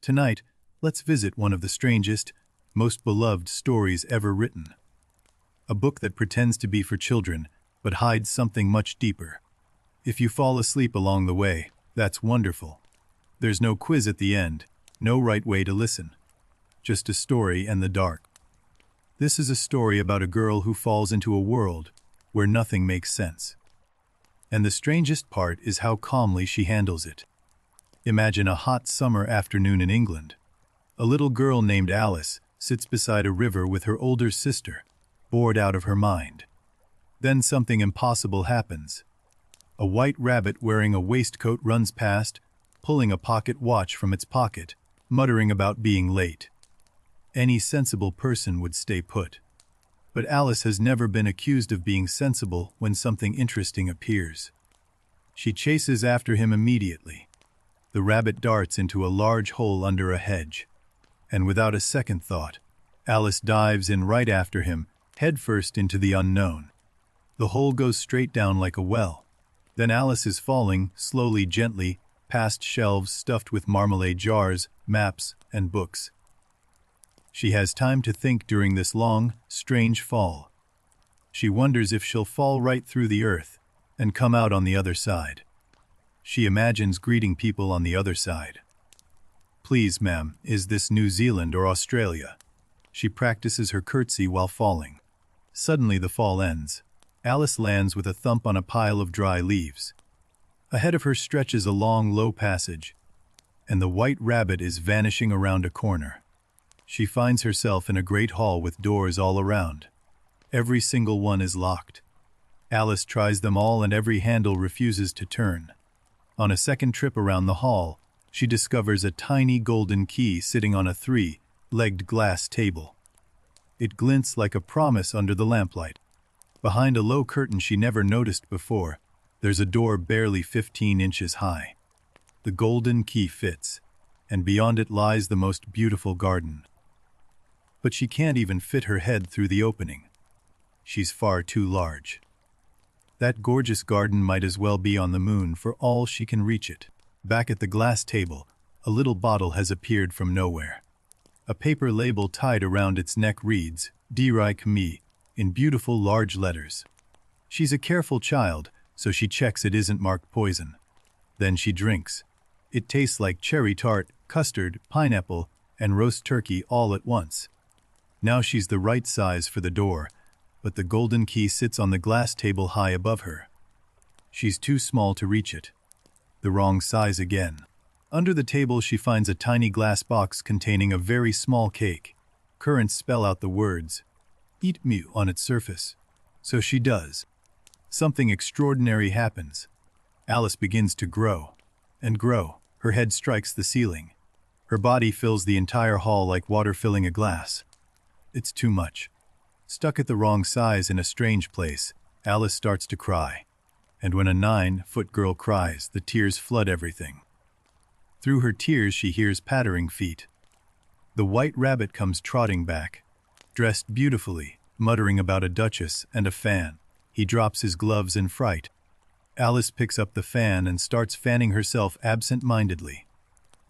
Tonight, let's visit one of the strangest, most beloved stories ever written. A book that pretends to be for children, but hides something much deeper. If you fall asleep along the way, that's wonderful. There's no quiz at the end, no right way to listen. Just a story and the dark. This is a story about a girl who falls into a world where nothing makes sense. And the strangest part is how calmly she handles it. Imagine a hot summer afternoon in England. A little girl named Alice sits beside a river with her older sister, bored out of her mind. Then something impossible happens. A white rabbit wearing a waistcoat runs past, pulling a pocket watch from its pocket, muttering about being late. Any sensible person would stay put. But Alice has never been accused of being sensible when something interesting appears. She chases after him immediately. The rabbit darts into a large hole under a hedge. And without a second thought, Alice dives in right after him, headfirst into the unknown. The hole goes straight down like a well. Then Alice is falling, slowly, gently, past shelves stuffed with marmalade jars, maps, and books. She has time to think during this long, strange fall. She wonders if she'll fall right through the earth and come out on the other side. She imagines greeting people on the other side. "Please, ma'am, is this New Zealand or Australia?" She practices her curtsy while falling. Suddenly the fall ends. Alice lands with a thump on a pile of dry leaves. Ahead of her stretches a long, low passage, and the white rabbit is vanishing around a corner. She finds herself in a great hall with doors all around. Every single one is locked. Alice tries them all and every handle refuses to turn. On a second trip around the hall, she discovers a tiny golden key sitting on a three-legged glass table. It glints like a promise under the lamplight. Behind a low curtain she never noticed before, there's a door barely 15 inches high. The golden key fits, and beyond it lies the most beautiful garden. But she can't even fit her head through the opening. She's far too large. That gorgeous garden might as well be on the moon for all she can reach it. Back at the glass table, a little bottle has appeared from nowhere. A paper label tied around its neck reads, "Dirike me," in beautiful large letters. She's a careful child, so she checks it isn't marked poison. Then she drinks. It tastes like cherry tart, custard, pineapple, and roast turkey all at once. Now she's the right size for the door, but the golden key sits on the glass table high above her. She's too small to reach it. The wrong size again. Under the table she finds a tiny glass box containing a very small cake. Currents spell out the words, "Eat me," on its surface. So she does. Something extraordinary happens. Alice begins to grow and grow. Her head strikes the ceiling. Her body fills the entire hall like water filling a glass. It's too much. Stuck at the wrong size in a strange place, Alice starts to cry. And when a 9-foot girl cries, the tears flood everything. Through her tears she hears pattering feet. The white rabbit comes trotting back, dressed beautifully, muttering about a duchess and a fan. He drops his gloves in fright. Alice picks up the fan and starts fanning herself absent-mindedly.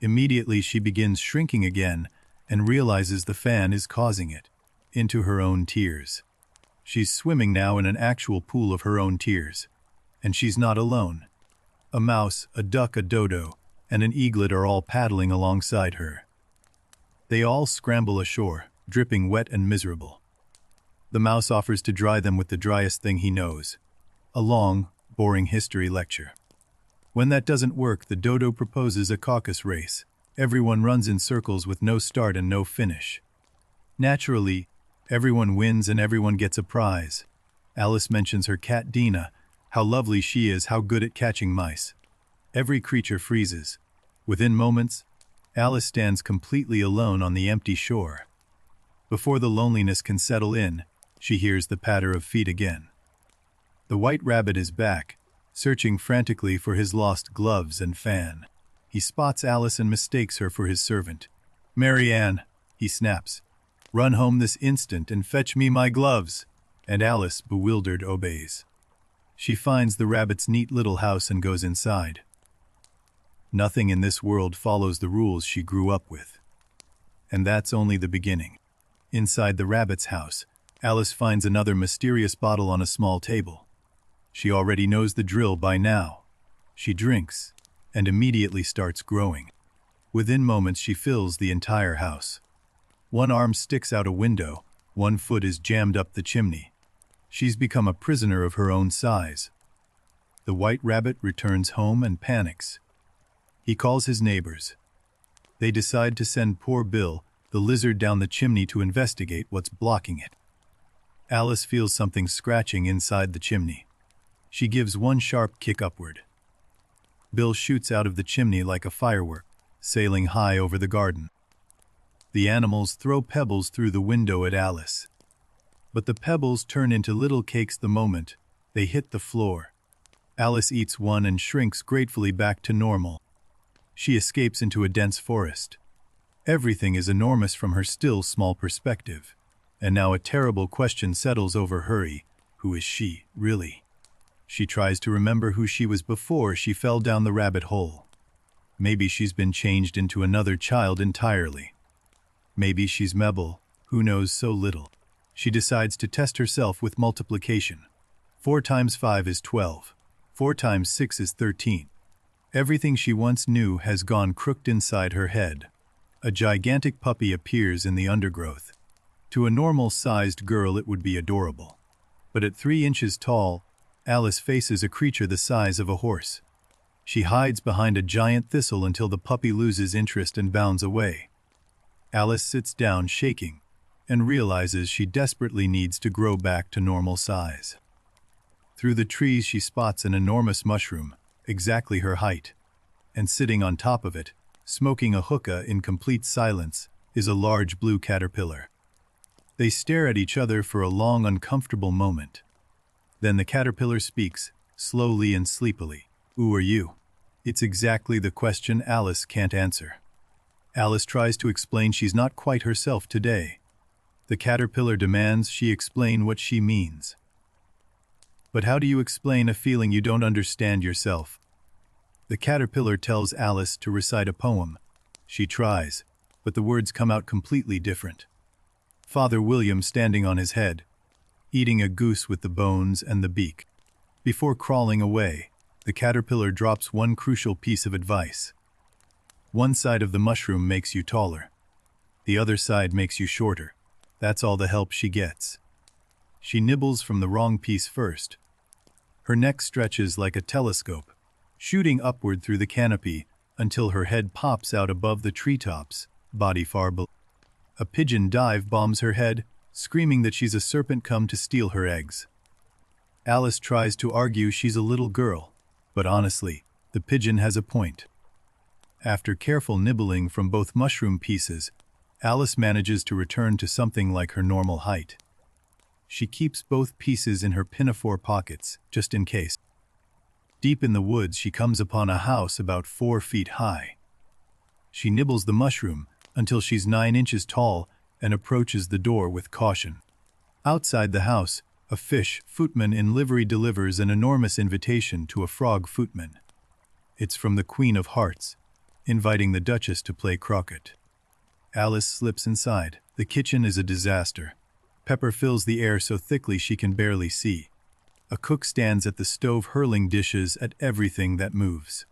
Immediately she begins shrinking again and realizes the fan is causing it, into her own tears. She's swimming now in an actual pool of her own tears. And she's not alone. A mouse, a duck, a dodo, and an eaglet are all paddling alongside her. They all scramble ashore, dripping wet and miserable. The mouse offers to dry them with the driest thing he knows, a long, boring history lecture. When that doesn't work, the dodo proposes a caucus race. Everyone runs in circles with no start and no finish. Naturally, everyone wins and everyone gets a prize. Alice mentions her cat Dina, how lovely she is, how good at catching mice. Every creature freezes. Within moments, Alice stands completely alone on the empty shore. Before the loneliness can settle in, she hears the patter of feet again. The white rabbit is back, searching frantically for his lost gloves and fan. He spots Alice and mistakes her for his servant. "Mary Ann," he snaps, "run home this instant and fetch me my gloves." And Alice, bewildered, obeys. She finds the rabbit's neat little house and goes inside. Nothing in this world follows the rules she grew up with. And that's only the beginning. Inside the rabbit's house, Alice finds another mysterious bottle on a small table. She already knows the drill by now. She drinks, and immediately starts growing. Within moments she fills the entire house. One arm sticks out a window, one foot is jammed up the chimney. She's become a prisoner of her own size. The white rabbit returns home and panics. He calls his neighbors. They decide to send poor Bill, the lizard, down the chimney to investigate what's blocking it. Alice feels something scratching inside the chimney. She gives one sharp kick upward. Bill shoots out of the chimney like a firework, sailing high over the garden. The animals throw pebbles through the window at Alice. But the pebbles turn into little cakes the moment they hit the floor. Alice eats one and shrinks gratefully back to normal. She escapes into a dense forest. Everything is enormous from her still small perspective. And now a terrible question settles over her. Who is she, really? She tries to remember who she was before she fell down the rabbit hole. Maybe she's been changed into another child entirely. Maybe she's Mabel, who knows so little. She decides to test herself with multiplication. 4 times 5 is 12. 4 times 6 is 13. Everything she once knew has gone crooked inside her head. A gigantic puppy appears in the undergrowth. To a normal-sized girl it would be adorable. But at 3 inches tall, Alice faces a creature the size of a horse. She hides behind a giant thistle until the puppy loses interest and bounds away. Alice sits down shaking and realizes she desperately needs to grow back to normal size. Through the trees she spots an enormous mushroom, exactly her height, and sitting on top of it, smoking a hookah in complete silence, is a large blue caterpillar. They stare at each other for a long, uncomfortable moment. Then the caterpillar speaks, slowly and sleepily. Who are you? It's exactly the question Alice can't answer. Alice tries to explain she's not quite herself today. The caterpillar demands she explain what she means. But how do you explain a feeling you don't understand yourself? The caterpillar tells Alice to recite a poem. She tries, but the words come out completely different. Father William standing on his head, eating a goose with the bones and the beak. Before crawling away, the caterpillar drops one crucial piece of advice. One side of the mushroom makes you taller. The other side makes you shorter. That's all the help she gets. She nibbles from the wrong piece first. Her neck stretches like a telescope, shooting upward through the canopy until her head pops out above the treetops, body far below. A pigeon dive bombs her head, screaming that she's a serpent come to steal her eggs. Alice tries to argue she's a little girl, but honestly, the pigeon has a point. After careful nibbling from both mushroom pieces, Alice manages to return to something like her normal height. She keeps both pieces in her pinafore pockets, just in case. Deep in the woods she comes upon a house about 4 feet high. She nibbles the mushroom until she's 9 inches tall and approaches the door with caution. Outside the house, a fish footman in livery delivers an enormous invitation to a frog footman. It's from the Queen of Hearts, inviting the Duchess to play croquet. Alice slips inside. The kitchen is a disaster. Pepper fills the air so thickly she can barely see. A cook stands at the stove hurling dishes at everything that moves.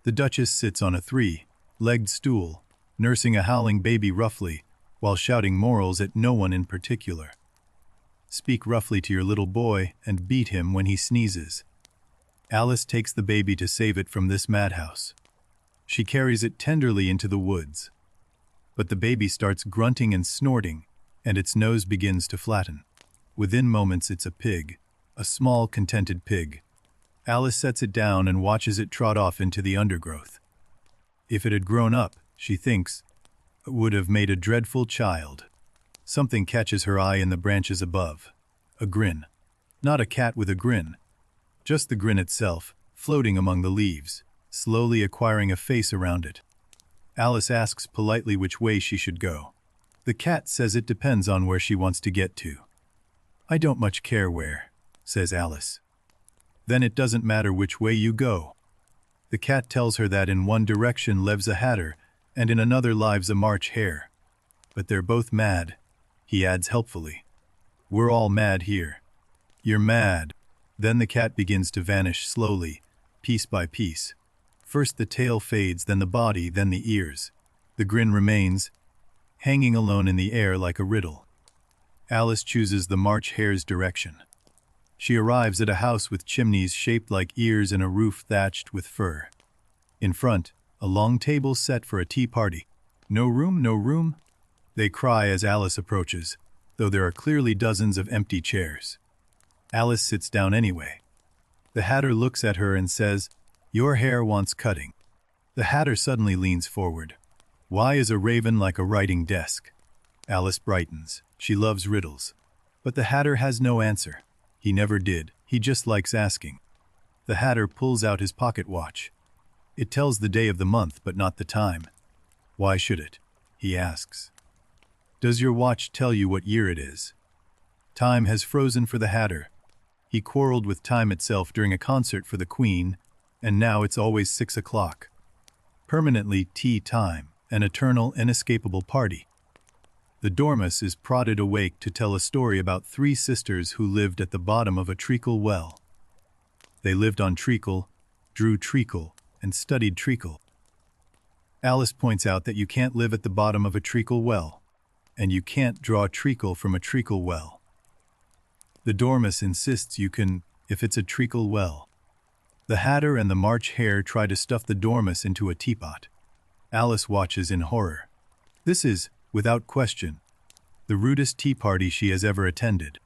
The Duchess sits on a 3-legged stool, nursing a howling baby roughly, while shouting morals at no one in particular. Speak roughly to your little boy and beat him when he sneezes. Alice takes the baby to save it from this madhouse. She carries it tenderly into the woods. But the baby starts grunting and snorting, and its nose begins to flatten. Within moments it's a pig, a small, contented pig. Alice sets it down and watches it trot off into the undergrowth. If it had grown up, she thinks, it would have made a dreadful child. Something catches her eye in the branches above. A grin. Not a cat with a grin. Just the grin itself, floating among the leaves, slowly acquiring a face around it. Alice asks politely which way she should go. The cat says it depends on where she wants to get to. I don't much care where, says Alice. Then it doesn't matter which way you go. The cat tells her that in one direction lives a hatter, and in another lives a March hare. But they're both mad, he adds helpfully. We're all mad here. You're mad. Then the cat begins to vanish slowly, piece by piece. First the tail fades, then the body, then the ears. The grin remains, hanging alone in the air like a riddle. Alice chooses the March hare's direction. She arrives at a house with chimneys shaped like ears and a roof thatched with fur. In front, a long table set for a tea party. No room, no room, they cry as Alice approaches, though there are clearly dozens of empty chairs. Alice sits down anyway. The hatter looks at her and says, "Your hair wants cutting." The hatter suddenly leans forward. "Why is a raven like a writing desk?" Alice brightens. She loves riddles. But the hatter has no answer. He never did. He just likes asking. The hatter pulls out his pocket watch. It tells the day of the month, but not the time. "Why should it?" he asks. "Does your watch tell you what year it is?" Time has frozen for the hatter. He quarreled with time itself during a concert for the Queen, and now it's always 6 o'clock. Permanently tea time, an eternal, inescapable party. The dormouse is prodded awake to tell a story about 3 sisters who lived at the bottom of a treacle well. They lived on treacle, drew treacle, and studied treacle. Alice points out that you can't live at the bottom of a treacle well, and you can't draw treacle from a treacle well. The dormouse insists you can, if it's a treacle well. The hatter and the March hare try to stuff the dormouse into a teapot. Alice watches in horror. This is, without question, the rudest tea party she has ever attended.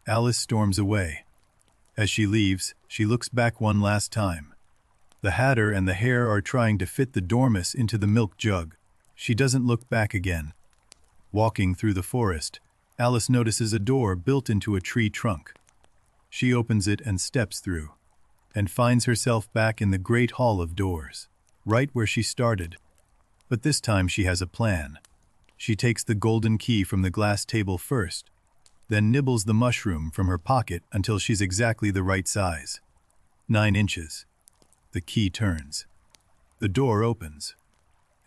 Alice storms away. As she leaves, she looks back one last time. The hatter and the hare are trying to fit the dormouse into the milk jug. She doesn't look back again. Walking through the forest, Alice notices a door built into a tree trunk. She opens it and steps through, and finds herself back in the great hall of doors, right where she started. But this time she has a plan. She takes the golden key from the glass table first, then nibbles the mushroom from her pocket until she's exactly the right size. 9 inches. The key turns. The door opens.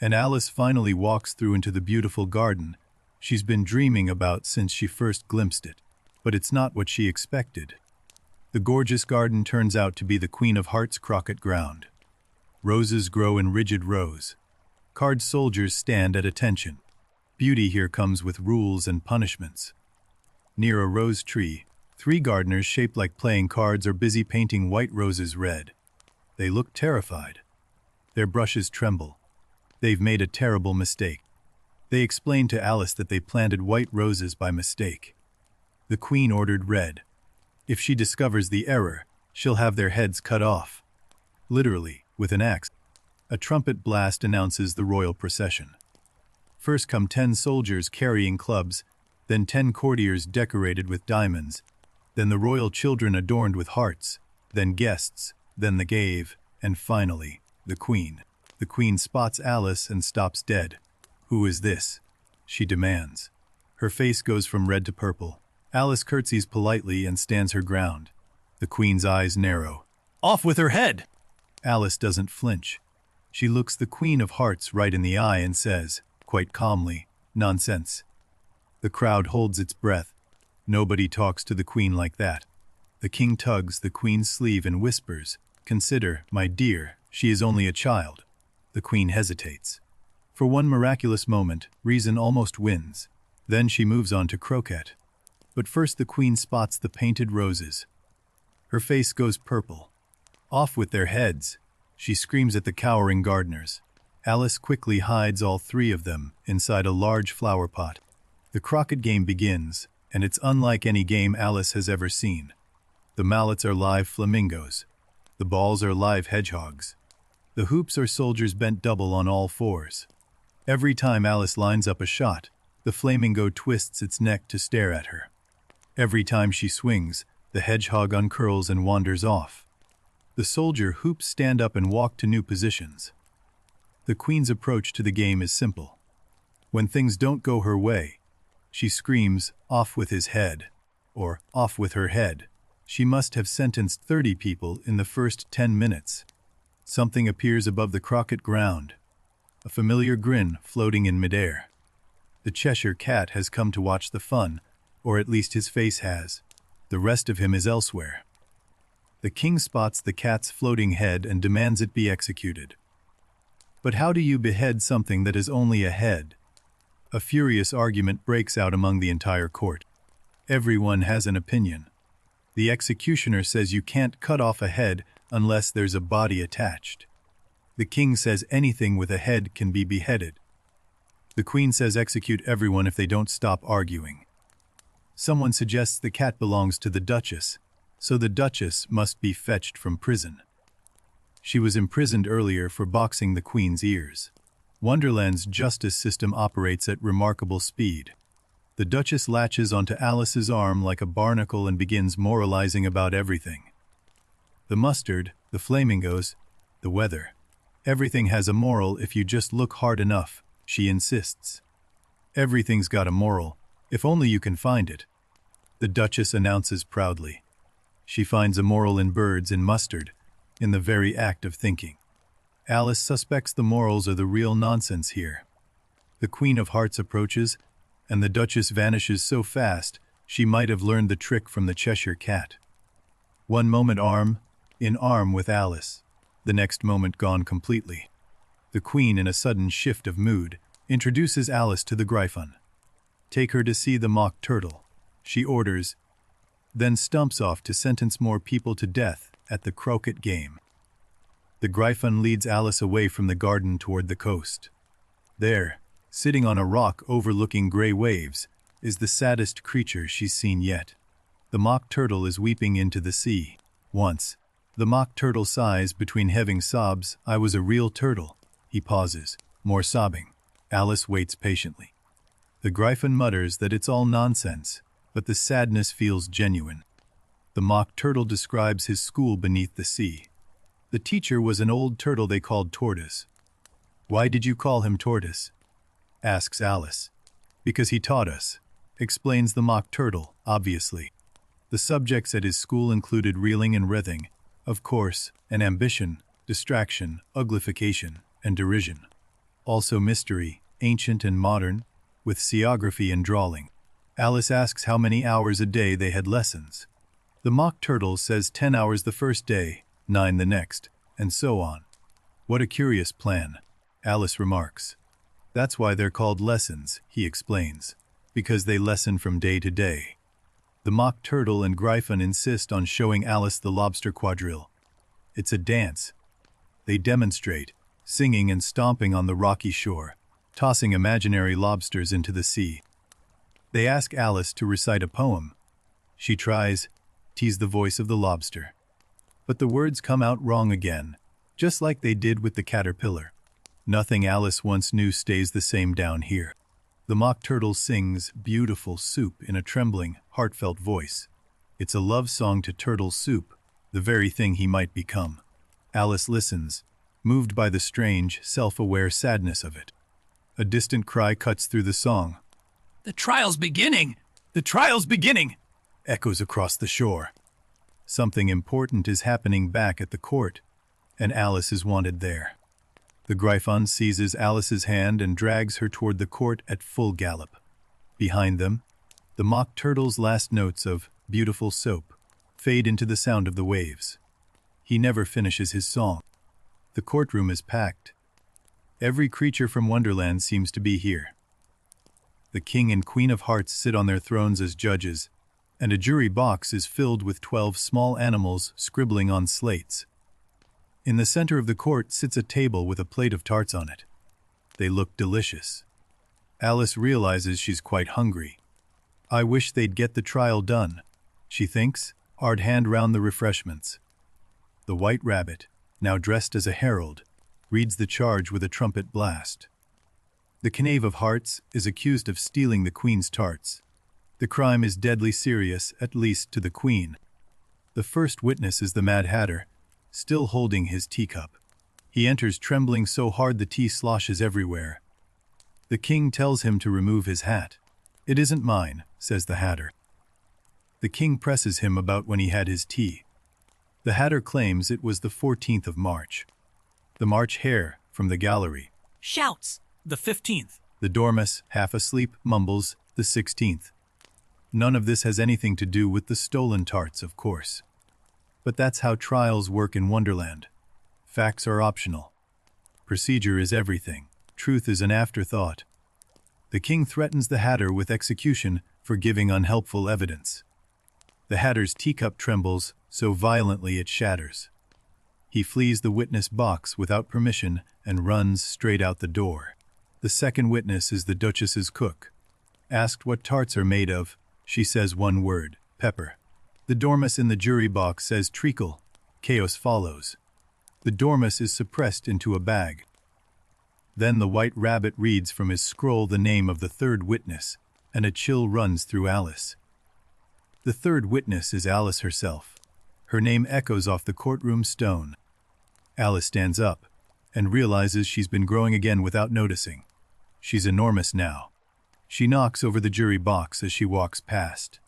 And Alice finally walks through into the beautiful garden she's been dreaming about since she first glimpsed it. But it's not what she expected. The gorgeous garden turns out to be the Queen of Hearts' croquet ground. Roses grow in rigid rows. Card soldiers stand at attention. Beauty here comes with rules and punishments. Near a rose tree, 3 gardeners shaped like playing cards are busy painting white roses red. They look terrified. Their brushes tremble. They've made a terrible mistake. They explain to Alice that they planted white roses by mistake. The Queen ordered red. If she discovers the error, she'll have their heads cut off. Literally, with an axe. A trumpet blast announces the royal procession. First come 10 soldiers carrying clubs, then 10 courtiers decorated with diamonds, then the royal children adorned with hearts, then guests, then the gave, and finally, the Queen. The Queen spots Alice and stops dead. "Who is this?" she demands. Her face goes from red to purple. Alice curtsies politely and stands her ground. The Queen's eyes narrow. "Off with her head!" Alice doesn't flinch. She looks the Queen of Hearts right in the eye and says, quite calmly, "Nonsense." The crowd holds its breath. Nobody talks to the Queen like that. The King tugs the Queen's sleeve and whispers, "Consider, my dear, she is only a child." The Queen hesitates. For one miraculous moment, reason almost wins. Then she moves on to croquet. But first the Queen spots the painted roses. Her face goes purple. "Off with their heads!" she screams at the cowering gardeners. Alice quickly hides all 3 of them inside a large flower pot. The croquet game begins, and it's unlike any game Alice has ever seen. The mallets are live flamingos. The balls are live hedgehogs. The hoops are soldiers bent double on all 4s. Every time Alice lines up a shot, the flamingo twists its neck to stare at her. Every time she swings, the hedgehog uncurls and wanders off. The soldier hoops stand up and walk to new positions. The Queen's approach to the game is simple. When things don't go her way, she screams, "Off with his head," or "Off with her head." She must have sentenced 30 people in the first 10 minutes. Something appears above the croquet ground, a familiar grin floating in midair. The Cheshire Cat has come to watch the fun, or at least his face has. The rest of him is elsewhere. The king spots the cat's floating head and demands it be executed. But how do you behead something that is only a head? A furious argument breaks out among the entire court. Everyone has an opinion. The executioner says you can't cut off a head unless there's a body attached. The king says anything with a head can be beheaded. The queen says execute everyone if they don't stop arguing. Someone suggests the cat belongs to the duchess, so the duchess must be fetched from prison. She was imprisoned earlier for boxing the queen's ears. Wonderland's justice system operates at remarkable speed. The duchess latches onto Alice's arm like a barnacle and begins moralizing about everything. The mustard, the flamingos, the weather. Everything has a moral if you just look hard enough, she insists. Everything's got a moral, if only you can find it. The duchess announces proudly. She finds a moral in birds, in mustard, in the very act of thinking. Alice suspects the morals are the real nonsense here. The Queen of Hearts approaches, and the Duchess vanishes so fast she might have learned the trick from the Cheshire Cat. One moment arm in arm with Alice, the next moment gone completely. The Queen, in a sudden shift of mood, introduces Alice to the Gryphon. Take her to see the mock turtle, she orders, then stumps off to sentence more people to death at the croquet game. The Gryphon leads Alice away from the garden toward the coast. There, sitting on a rock overlooking gray waves, is the saddest creature she's seen yet. The mock turtle is weeping into the sea. Once, the mock turtle sighs between heaving sobs, I was a real turtle. He pauses, more sobbing. Alice waits patiently. The Gryphon mutters that it's all nonsense, but the sadness feels genuine. The mock turtle describes his school beneath the sea. The teacher was an old turtle they called Tortoise. Why did you call him Tortoise? Asks Alice. Because he taught us, explains the mock turtle, obviously. The subjects at his school included reeling and writhing, of course, and ambition, distraction, uglification, and derision. Also mystery, ancient and modern, with seaography and drawling. Alice asks how many hours a day they had lessons. The mock turtle says 10 hours the first day, 9 the next, and so on. What a curious plan, Alice remarks. That's why they're called lessons, he explains, because they lesson from day to day. The mock turtle and Gryphon insist on showing Alice the lobster quadrille. It's a dance. They demonstrate, singing and stomping on the rocky shore, tossing imaginary lobsters into the sea. They ask Alice to recite a poem. She tries, tease the voice of the lobster. But the words come out wrong again, just like they did with the caterpillar. Nothing Alice once knew stays the same down here. The mock turtle sings Beautiful Soup in a trembling, heartfelt voice. It's a love song to Turtle Soup, the very thing he might become. Alice listens, moved by the strange, self-aware sadness of it. A distant cry cuts through the song. The trial's beginning! The trial's beginning! Echoes across the shore. Something important is happening back at the court, and Alice is wanted there. The Gryphon seizes Alice's hand and drags her toward the court at full gallop. Behind them, the mock turtle's last notes of Beautiful Soap fade into the sound of the waves. He never finishes his song. The courtroom is packed. Every creature from Wonderland seems to be here. The King and Queen of Hearts sit on their thrones as judges, and a jury box is filled with 12 small animals scribbling on slates. In the center of the court sits a table with a plate of tarts on it. They look delicious. Alice realizes she's quite hungry. I wish they'd get the trial done, she thinks, hard hand round the refreshments. The White Rabbit, now dressed as a herald, reads the charge with a trumpet blast. The Knave of Hearts is accused of stealing the Queen's tarts. The crime is deadly serious, at least to the Queen. The first witness is the Mad Hatter, still holding his teacup. He enters trembling so hard the tea sloshes everywhere. The King tells him to remove his hat. It isn't mine, says the Hatter. The King presses him about when he had his tea. The Hatter claims it was the 14th of March. The March Hare, from the gallery. Shouts. The 15th. The Dormouse, half asleep, mumbles, the 16th. None of this has anything to do with the stolen tarts, of course. But that's how trials work in Wonderland. Facts are optional. Procedure is everything. Truth is an afterthought. The king threatens the Hatter with execution for giving unhelpful evidence. The Hatter's teacup trembles so violently it shatters. He flees the witness box without permission and runs straight out the door. The second witness is the Duchess's cook. Asked what tarts are made of, she says one word, pepper. The Dormouse in the jury box says treacle. Chaos follows. The Dormouse is suppressed into a bag. Then the White Rabbit reads from his scroll the name of the third witness, and a chill runs through Alice. The third witness is Alice herself. Her name echoes off the courtroom stone. Alice stands up and realizes she's been growing again without noticing. She's enormous now. She knocks over the jury box as she walks past.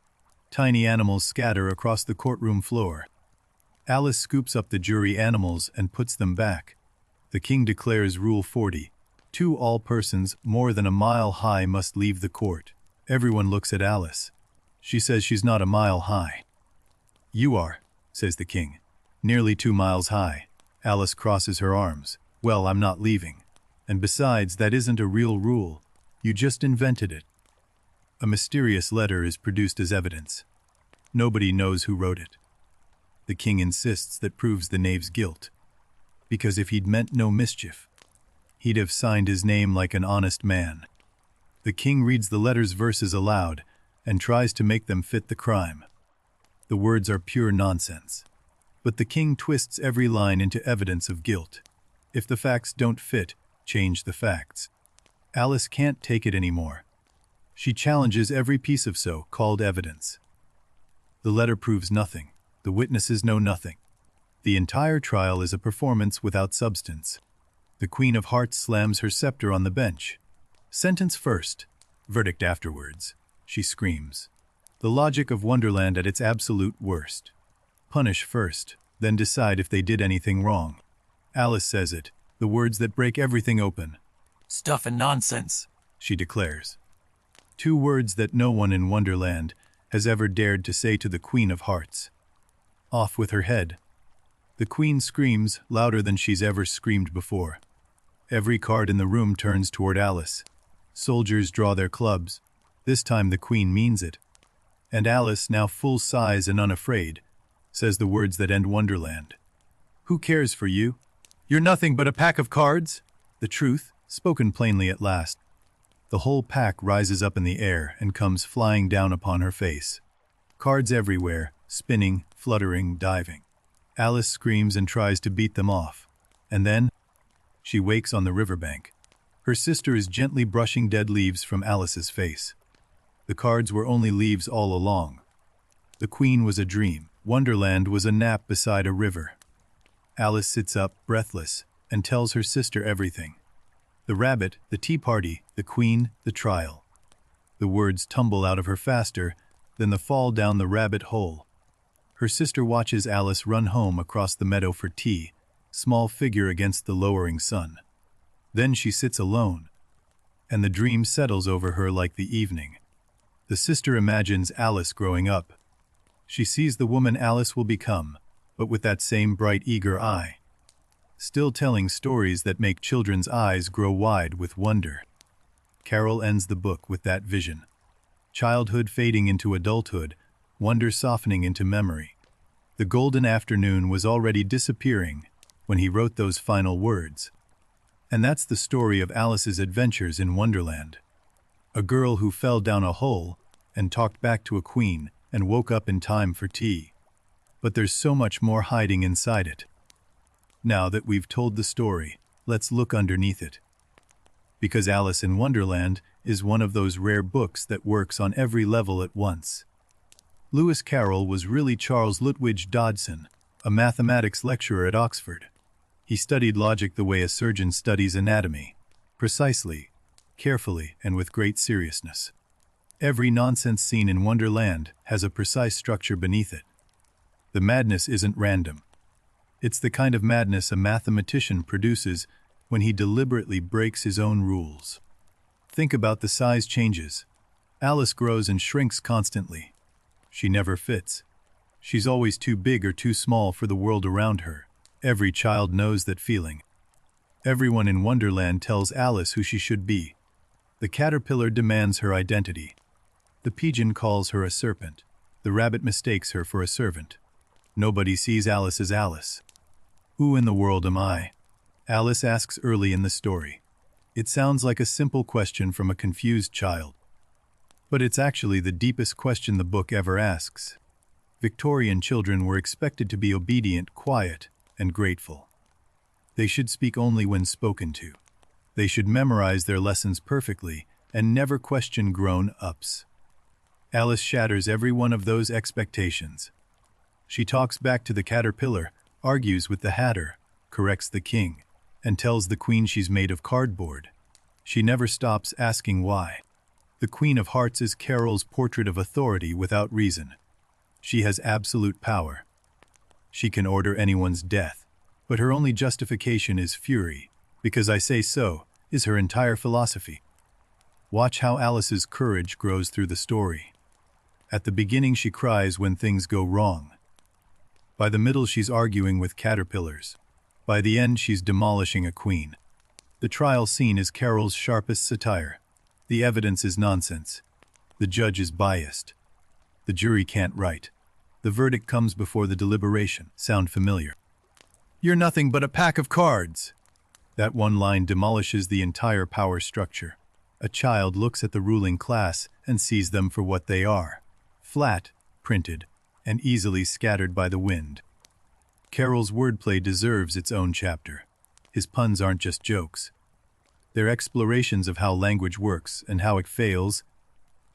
Tiny animals scatter across the courtroom floor. Alice scoops up the jury animals and puts them back. The king declares Rule 40. All persons more than a mile high must leave the court. Everyone looks at Alice. She says she's not a mile high. You are, says the king. Nearly 2 miles high. Alice crosses her arms. Well, I'm not leaving. And besides, that isn't a real rule. You just invented it. A mysterious letter is produced as evidence. Nobody knows who wrote it. The king insists that proves the knave's guilt. Because if he'd meant no mischief, he'd have signed his name like an honest man. The king reads the letter's verses aloud and tries to make them fit the crime. The words are pure nonsense. But the king twists every line into evidence of guilt. If the facts don't fit, change the facts. Alice can't take it anymore. She challenges every piece of so-called evidence. The letter proves nothing. The witnesses know nothing. The entire trial is a performance without substance. The Queen of Hearts slams her scepter on the bench. Sentence first, verdict afterwards, she screams. The logic of Wonderland at its absolute worst. Punish first, then decide if they did anything wrong. Alice says it, the words that break everything open. Stuff and nonsense, she declares. 2 words that no one in Wonderland has ever dared to say to the Queen of Hearts. Off with her head. The Queen screams louder than she's ever screamed before. Every card in the room turns toward Alice. Soldiers draw their clubs. This time the Queen means it. And Alice, now full size and unafraid, says the words that end Wonderland. Who cares for you? You're nothing but a pack of cards? The truth, spoken plainly at last. The whole pack rises up in the air and comes flying down upon her face. Cards everywhere, spinning, fluttering, diving. Alice screams and tries to beat them off. And then, she wakes on the riverbank. Her sister is gently brushing dead leaves from Alice's face. The cards were only leaves all along. The Queen was a dream. Wonderland was a nap beside a river. Alice sits up, breathless, and tells her sister everything. The rabbit, the tea party, the Queen, the trial. The words tumble out of her faster than the fall down the rabbit hole. Her sister watches Alice run home across the meadow for tea, small figure against the lowering sun. Then she sits alone, and the dream settles over her like the evening. The sister imagines Alice growing up. She sees the woman Alice will become, but with that same bright, eager eye. Still telling stories that make children's eyes grow wide with wonder. Carroll ends the book with that vision. Childhood fading into adulthood, wonder softening into memory. The golden afternoon was already disappearing when he wrote those final words. And that's the story of Alice's adventures in Wonderland. A girl who fell down a hole and talked back to a queen and woke up in time for tea. But there's so much more hiding inside it. Now that we've told the story, let's look underneath it. Because Alice in Wonderland is one of those rare books that works on every level at once. Lewis Carroll was really Charles Lutwidge Dodson, a mathematics lecturer at Oxford. He studied logic the way a surgeon studies anatomy, precisely, carefully, and with great seriousness. Every nonsense scene in Wonderland has a precise structure beneath it. The madness isn't random. It's the kind of madness a mathematician produces when he deliberately breaks his own rules. Think about the size changes. Alice grows and shrinks constantly. She never fits. She's always too big or too small for the world around her. Every child knows that feeling. Everyone in Wonderland tells Alice who she should be. The caterpillar demands her identity. The pigeon calls her a serpent. The rabbit mistakes her for a servant. Nobody sees Alice as Alice. Who in the world am I? Alice asks early in the story. It sounds like a simple question from a confused child. But it's actually the deepest question the book ever asks. Victorian children were expected to be obedient, quiet, and grateful. They should speak only when spoken to. They should memorize their lessons perfectly and never question grown-ups. Alice shatters every one of those expectations. She talks back to the caterpillar, argues with the hatter, corrects the king, and tells the queen she's made of cardboard. She never stops asking why. The Queen of Hearts is Carroll's portrait of authority without reason. She has absolute power. She can order anyone's death, but her only justification is fury. Because I say so, is her entire philosophy. Watch how Alice's courage grows through the story. At the beginning she cries when things go wrong. By the middle she's arguing with caterpillars. By the end she's demolishing a queen. The trial scene is Carroll's sharpest satire. The evidence is nonsense. The judge is biased. The jury can't write. The verdict comes before the deliberation. Sound familiar? You're nothing but a pack of cards. That one line demolishes the entire power structure. A child looks at the ruling class and sees them for what they are. Flat, printed, and easily scattered by the wind. Carroll's wordplay deserves its own chapter. His puns aren't just jokes. They're explorations of how language works and how it fails,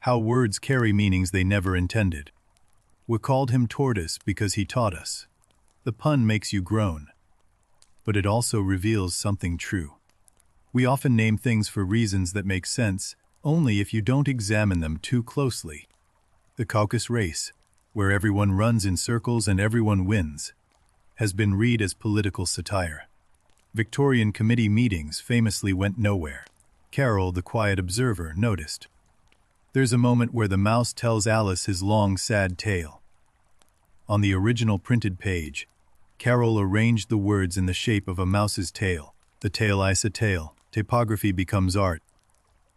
how words carry meanings they never intended. We called him Tortoise because he taught us. The pun makes you groan. But it also reveals something true. We often name things for reasons that make sense only if you don't examine them too closely. The Caucasus race, where everyone runs in circles and everyone wins, has been read as political satire. Victorian committee meetings famously went nowhere. Carroll, the quiet observer, noticed. There's a moment where the mouse tells Alice his long, sad tale. On the original printed page, Carroll arranged the words in the shape of a mouse's tail. The tail is a tail. Typography becomes art.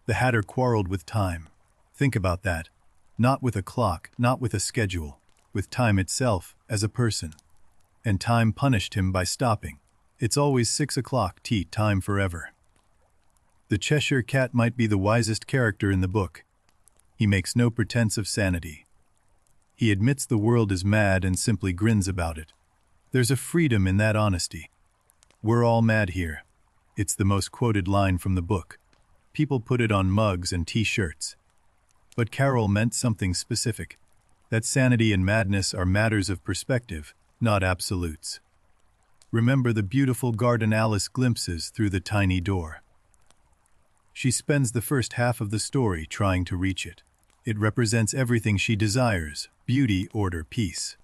The hatter quarreled with time. Think about that. Not with a clock, not with a schedule, with time itself as a person. And time punished him by stopping. It's always 6 o'clock, tea time forever. The Cheshire Cat might be the wisest character in the book. He makes no pretense of sanity. He admits the world is mad and simply grins about it. There's a freedom in that honesty. We're all mad here. It's the most quoted line from the book. People put it on mugs and t-shirts. But Carroll meant something specific. That sanity and madness are matters of perspective, not absolutes. Remember the beautiful garden Alice glimpses through the tiny door. She spends the first half of the story trying to reach it. It represents everything she desires: beauty, order, peace.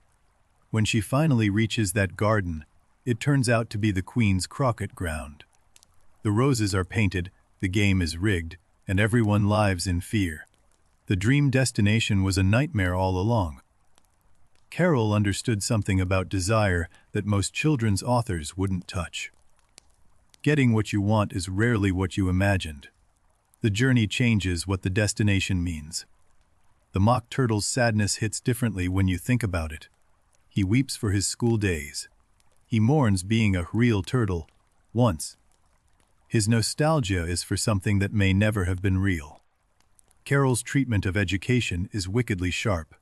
When she finally reaches that garden, it turns out to be the Queen's croquet ground. The roses are painted, the game is rigged, and everyone lives in fear. The dream destination was a nightmare all along. Carroll understood something about desire that most children's authors wouldn't touch. Getting what you want is rarely what you imagined. The journey changes what the destination means. The mock turtle's sadness hits differently when you think about it. He weeps for his school days. He mourns being a real turtle, once. His nostalgia is for something that may never have been real. Carroll's treatment of education is wickedly sharp.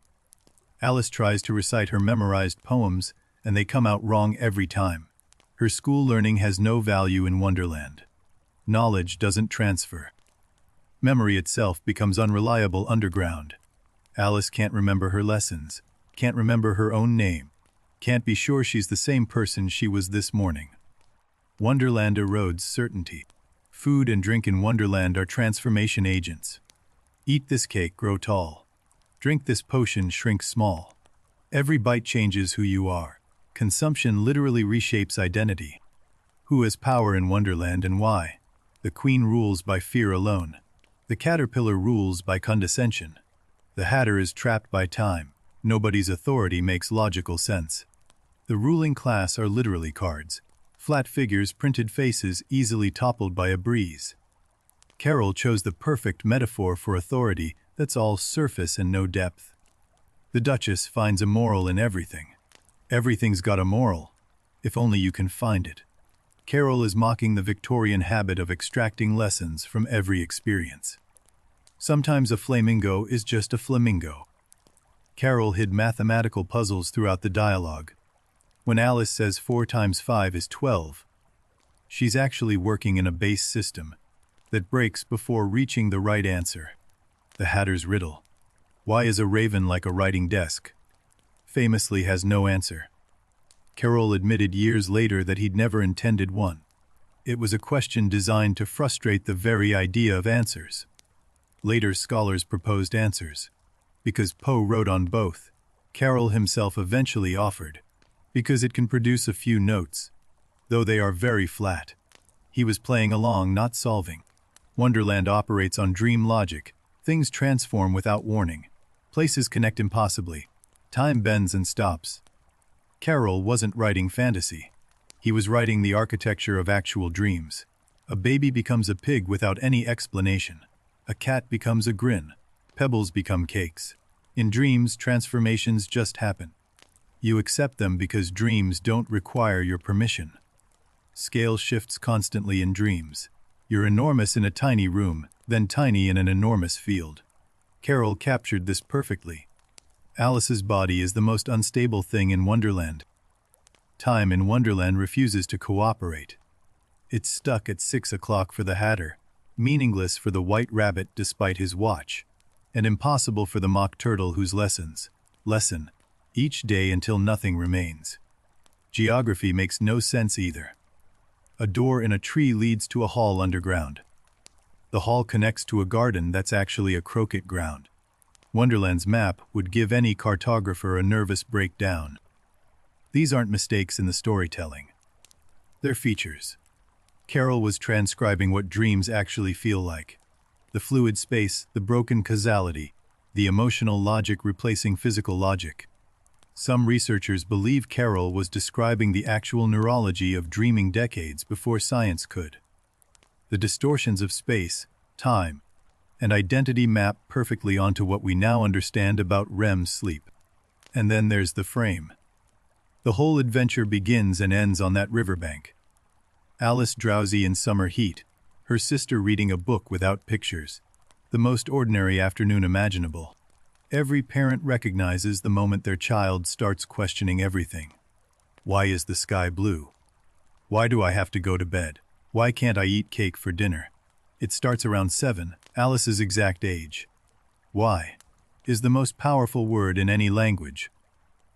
Alice tries to recite her memorized poems, and they come out wrong every time. Her school learning has no value in Wonderland. Knowledge doesn't transfer. Memory itself becomes unreliable underground. Alice can't remember her lessons, can't remember her own name, can't be sure she's the same person she was this morning. Wonderland erodes certainty. Food and drink in Wonderland are transformation agents. Eat this cake, grow tall. Drink this potion, shrink small. Every bite changes who you are. Consumption literally reshapes identity. Who has power in Wonderland and why? The queen rules by fear alone. The caterpillar rules by condescension. The hatter is trapped by time. Nobody's authority makes logical sense. The ruling class are literally cards. Flat figures, printed faces, easily toppled by a breeze. Carroll chose the perfect metaphor for authority that's all surface and no depth. The Duchess finds a moral in everything. Everything's got a moral, if only you can find it. Carroll is mocking the Victorian habit of extracting lessons from every experience. Sometimes a flamingo is just a flamingo. Carroll hid mathematical puzzles throughout the dialogue. When Alice says 4 times 5 is 12, she's actually working in a base system that breaks before reaching the right answer. The Hatter's riddle. Why is a raven like a writing desk? Famously has no answer. Carroll admitted years later that he'd never intended one. It was a question designed to frustrate the very idea of answers. Later scholars proposed answers. Because Poe wrote on both, Carroll himself eventually offered, because it can produce a few notes, though they are very flat. He was playing along, not solving. Wonderland operates on dream logic. Things transform without warning. Places connect impossibly. Time bends and stops. Carroll wasn't writing fantasy. He was writing the architecture of actual dreams. A baby becomes a pig without any explanation. A cat becomes a grin. Pebbles become cakes. In dreams, transformations just happen. You accept them because dreams don't require your permission. Scale shifts constantly in dreams. You're enormous in a tiny room, then tiny in an enormous field. Carroll captured this perfectly. Alice's body is the most unstable thing in Wonderland. Time in Wonderland refuses to cooperate. It's stuck at 6 o'clock for the Hatter, meaningless for the White Rabbit despite his watch, and impossible for the Mock Turtle whose lesson, each day until nothing remains. Geography makes no sense either. A door in a tree leads to a hall underground. The hall connects to a garden that's actually a croquet ground. Wonderland's map would give any cartographer a nervous breakdown. These aren't mistakes in the storytelling. They're features. Carroll was transcribing what dreams actually feel like. The fluid space, the broken causality, the emotional logic replacing physical logic. Some researchers believe Carroll was describing the actual neurology of dreaming decades before science could. The distortions of space, time, and identity map perfectly onto what we now understand about REM sleep. And then there's the frame. The whole adventure begins and ends on that riverbank. Alice drowsy in summer heat, her sister reading a book without pictures, the most ordinary afternoon imaginable. Every parent recognizes the moment their child starts questioning everything. Why is the sky blue? Why do I have to go to bed? Why can't I eat cake for dinner? It starts around 7, Alice's exact age. Why is the most powerful word in any language.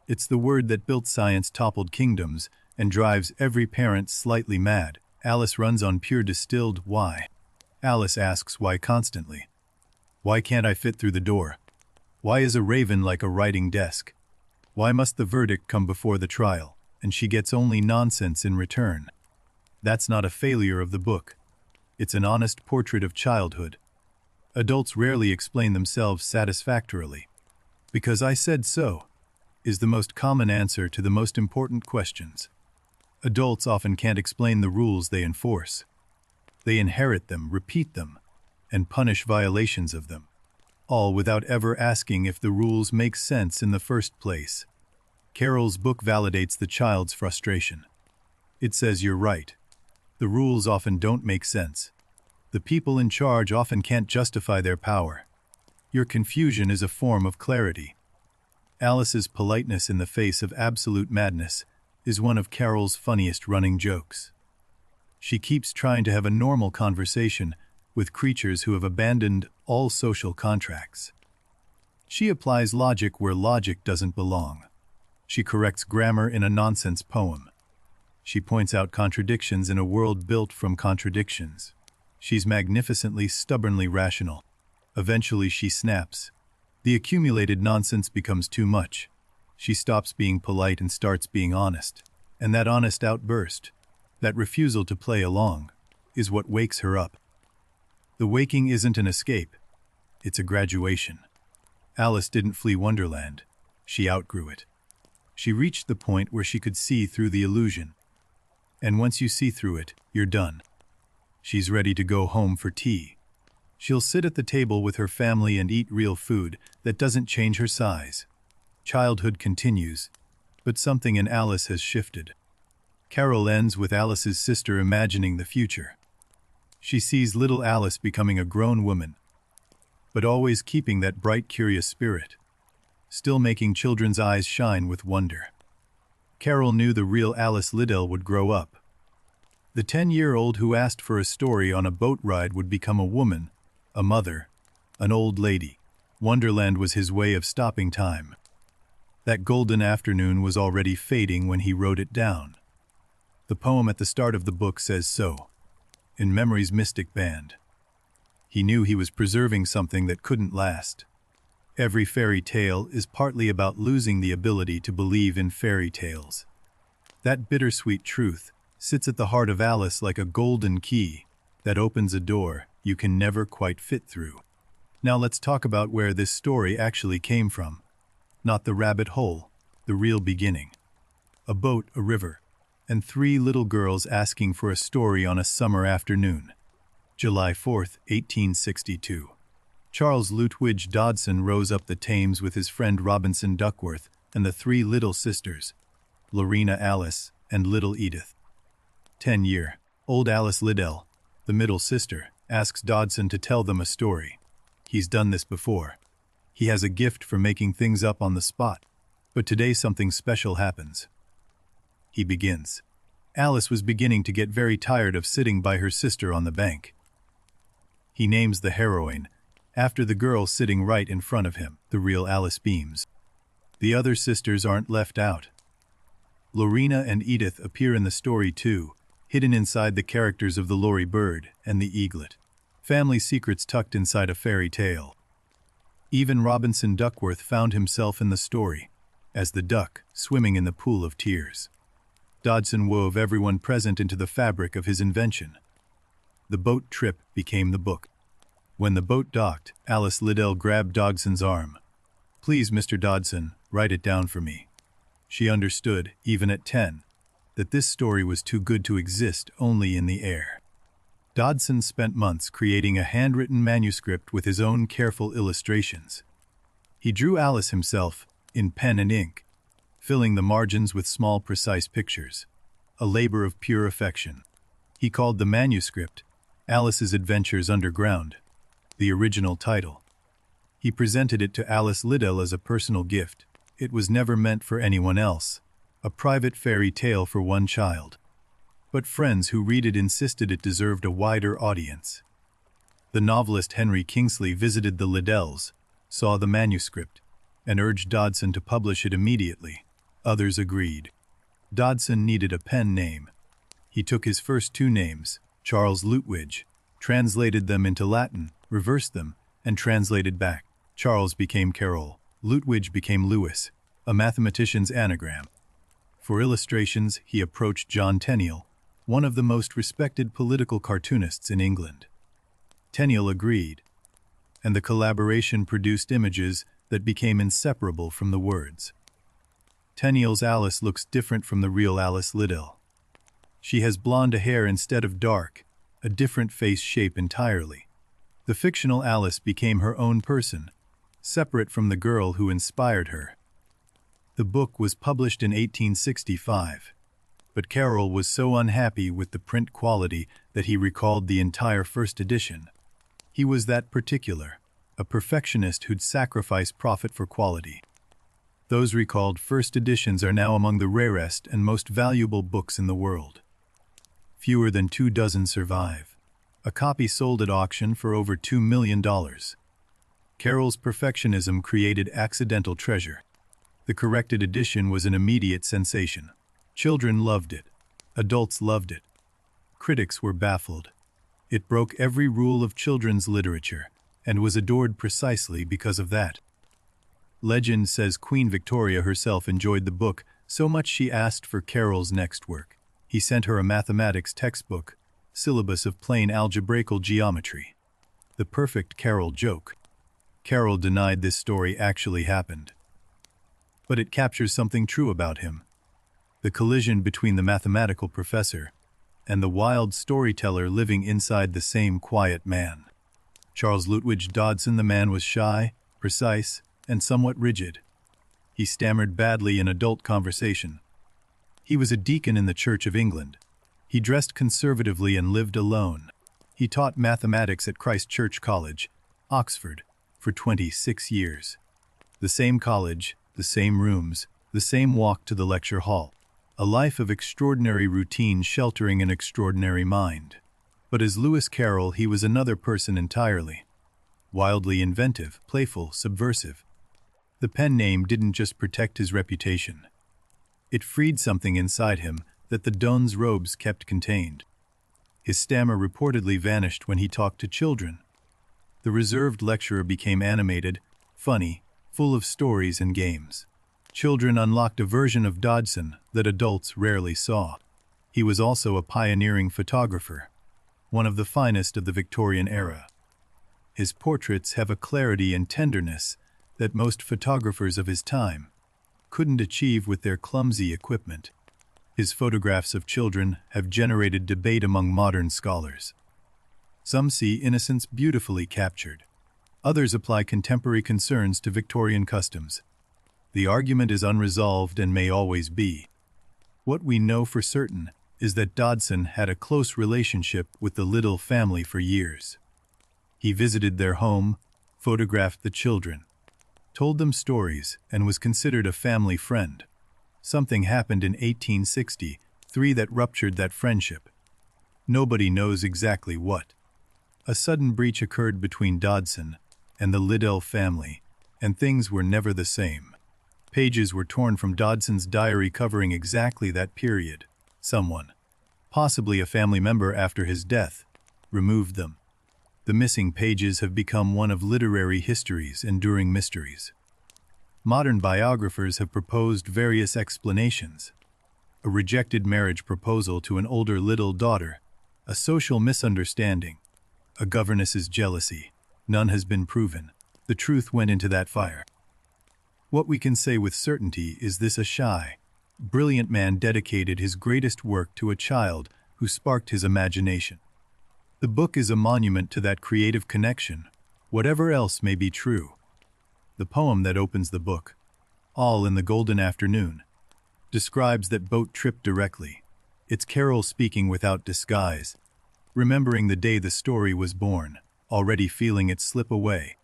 It's the word that built science, toppled kingdoms, and drives every parent slightly mad. Alice runs on pure distilled why. Alice asks why constantly. Why can't I fit through the door? Why is a raven like a writing desk? Why must the verdict come before the trial, and she gets only nonsense in return? That's not a failure of the book. It's an honest portrait of childhood. Adults rarely explain themselves satisfactorily. Because I said so is the most common answer to the most important questions. Adults often can't explain the rules they enforce. They inherit them, repeat them, and punish violations of them, all without ever asking if the rules make sense in the first place. Carroll's book validates the child's frustration. It says you're right. The rules often don't make sense. The people in charge often can't justify their power. Your confusion is a form of clarity. Alice's politeness in the face of absolute madness is one of Carroll's funniest running jokes. She keeps trying to have a normal conversation with creatures who have abandoned all social contracts. She applies logic where logic doesn't belong. She corrects grammar in a nonsense poem. She points out contradictions in a world built from contradictions. She's magnificently, stubbornly rational. Eventually she snaps. The accumulated nonsense becomes too much. She stops being polite and starts being honest. And that honest outburst, that refusal to play along, is what wakes her up. The waking isn't an escape, it's a graduation. Alice didn't flee Wonderland, she outgrew it. She reached the point where she could see through the illusion. And once you see through it, you're done. She's ready to go home for tea. She'll sit at the table with her family and eat real food that doesn't change her size. Childhood continues, but something in Alice has shifted. Carroll ends with Alice's sister imagining the future. She sees little Alice becoming a grown woman, but always keeping that bright, curious spirit, still making children's eyes shine with wonder. Carroll knew the real Alice Liddell would grow up. The 10-year-old who asked for a story on a boat ride would become a woman, a mother, an old lady. Wonderland was his way of stopping time. That golden afternoon was already fading when he wrote it down. The poem at the start of the book says so, in memory's mystic band. He knew he was preserving something that couldn't last. Every fairy tale is partly about losing the ability to believe in fairy tales. That bittersweet truth sits at the heart of Alice like a golden key that opens a door you can never quite fit through. Now let's talk about where this story actually came from. Not the rabbit hole, the real beginning. A boat, a river, and 3 little girls asking for a story on a summer afternoon. July 4th, 1862. Charles Lutwidge Dodson rows up the Thames with his friend Robinson Duckworth and the 3 little sisters, Lorena Alice and little Edith. 10-year-old Alice Liddell, the middle sister, asks Dodson to tell them a story. He's done this before. He has a gift for making things up on the spot, but today something special happens. He begins. Alice was beginning to get very tired of sitting by her sister on the bank. He names the heroine, after the girl sitting right in front of him, the real Alice beams. The other sisters aren't left out. Lorena and Edith appear in the story too, hidden inside the characters of the Lory bird and the eaglet. Family secrets tucked inside a fairy tale. Even Robinson Duckworth found himself in the story, as the duck swimming in the pool of tears. Dodson wove everyone present into the fabric of his invention. The boat trip became the book. When the boat docked, Alice Liddell grabbed Dodson's arm. "Please, Mr. Dodson, write it down for me." She understood, even at 10, that this story was too good to exist only in the air. Dodson spent months creating a handwritten manuscript with his own careful illustrations. He drew Alice himself, in pen and ink, filling the margins with small, precise pictures, a labor of pure affection. He called the manuscript Alice's Adventures Underground, the original title. He presented it to Alice Liddell as a personal gift. It was never meant for anyone else, a private fairy tale for one child. But friends who read it insisted it deserved a wider audience. The novelist Henry Kingsley visited the Liddells, saw the manuscript, and urged Dodson to publish it immediately. Others agreed. Dodson needed a pen name. He took his first 2 names, Charles Lutwidge, translated them into Latin, reversed them, and translated back. Charles became Carroll. Lutwidge became Lewis, a mathematician's anagram. For illustrations, he approached John Tenniel, one of the most respected political cartoonists in England. Tenniel agreed, and the collaboration produced images that became inseparable from the words. Tenniel's Alice looks different from the real Alice Liddell. She has blonde hair instead of dark, a different face shape entirely. The fictional Alice became her own person, separate from the girl who inspired her. The book was published in 1865, but Carroll was so unhappy with the print quality that he recalled the entire first edition. He was that particular, a perfectionist who'd sacrifice profit for quality. Those recalled first editions are now among the rarest and most valuable books in the world. Fewer than 2 dozen survive. A copy sold at auction for over $2 million. Carroll's perfectionism created accidental treasure. The corrected edition was an immediate sensation. Children loved it. Adults loved it. Critics were baffled. It broke every rule of children's literature and was adored precisely because of that. Legend says Queen Victoria herself enjoyed the book so much she asked for Carroll's next work. He sent her a mathematics textbook, syllabus of plain algebraical geometry. The perfect Carroll joke. Carroll denied this story actually happened. But it captures something true about him. The collision between the mathematical professor and the wild storyteller living inside the same quiet man. Charles Lutwidge Dodson, the man was shy, precise, and somewhat rigid. He stammered badly in adult conversation. He was a deacon in the Church of England. He dressed conservatively and lived alone. He taught mathematics at Christ Church College, Oxford, for 26 years. The same college, the same rooms, the same walk to the lecture hall. A life of extraordinary routine sheltering an extraordinary mind. But as Lewis Carroll, he was another person entirely. Wildly inventive, playful, subversive. The pen name didn't just protect his reputation. It freed something inside him that the Don's robes kept contained. His stammer reportedly vanished when he talked to children. The reserved lecturer became animated, funny, full of stories and games. Children unlocked a version of Dodson that adults rarely saw. He was also a pioneering photographer, one of the finest of the Victorian era. His portraits have a clarity and tenderness that most photographers of his time couldn't achieve with their clumsy equipment. His photographs of children have generated debate among modern scholars. Some see innocence beautifully captured. Others apply contemporary concerns to Victorian customs. The argument is unresolved and may always be. What we know for certain is that Dodson had a close relationship with the Liddell family for years. He visited their home, photographed the children, told them stories, and was considered a family friend. Something happened in 1863 that ruptured that friendship. Nobody knows exactly what. A sudden breach occurred between Dodson and the Liddell family, and things were never the same. Pages were torn from Dodson's diary covering exactly that period. Someone, possibly a family member after his death, removed them. The missing pages have become one of literary history's enduring mysteries. Modern biographers have proposed various explanations. A rejected marriage proposal to an older Liddell daughter, a social misunderstanding, a governess's jealousy. None has been proven. The truth went into that fire. What we can say with certainty is this: a shy, brilliant man dedicated his greatest work to a child who sparked his imagination. The book is a monument to that creative connection, whatever else may be true. The poem that opens the book, All in the Golden Afternoon, describes that boat trip directly. It's Carroll speaking without disguise, remembering the day the story was born, already feeling it slip away.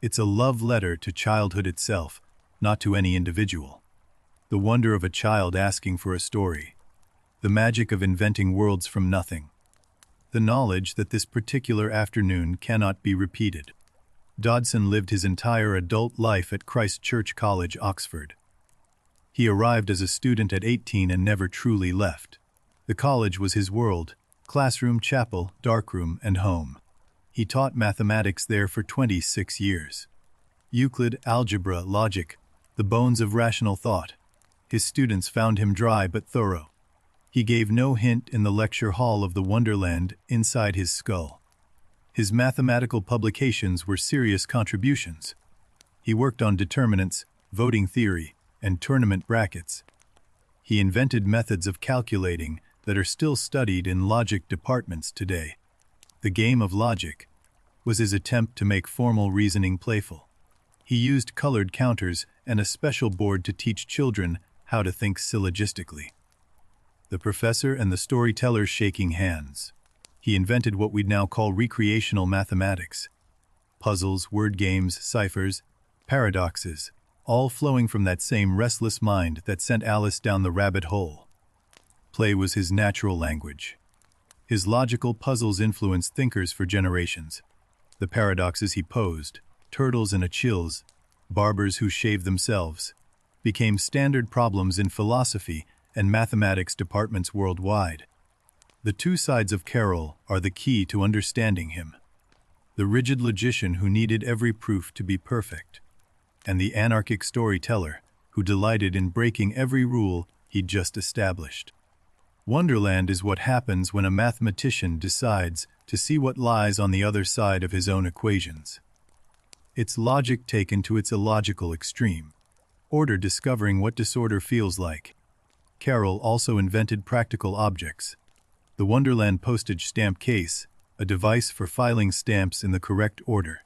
It's a love letter to childhood itself, not to any individual. The wonder of a child asking for a story. The magic of inventing worlds from nothing. The knowledge that this particular afternoon cannot be repeated. Dodson lived his entire adult life at Christ Church College, Oxford. He arrived as a student at 18 and never truly left. The college was his world, classroom, chapel, darkroom, and home. He taught mathematics there for 26 years. Euclid, algebra, logic, the bones of rational thought. His students found him dry but thorough. He gave no hint in the lecture hall of the Wonderland inside his skull. His mathematical publications were serious contributions. He worked on determinants, voting theory, and tournament brackets. He invented methods of calculating that are still studied in logic departments today. The game of logic was his attempt to make formal reasoning playful. He used colored counters and a special board to teach children how to think syllogistically. The professor and the storyteller shaking hands. He invented what we'd now call recreational mathematics. Puzzles, word games, ciphers, paradoxes, all flowing from that same restless mind that sent Alice down the rabbit hole. Play was his natural language. His logical puzzles influenced thinkers for generations. The paradoxes he posed, turtles and Achilles, barbers who shaved themselves, became standard problems in philosophy and mathematics departments worldwide. The two sides of Carroll are the key to understanding him. The rigid logician who needed every proof to be perfect. and the anarchic storyteller who delighted in breaking every rule he'd just established. Wonderland is what happens when a mathematician decides to see what lies on the other side of his own equations. It's logic taken to its illogical extreme. Order discovering what disorder feels like. Carroll also invented practical objects. The Wonderland postage stamp case, a device for filing stamps in the correct order,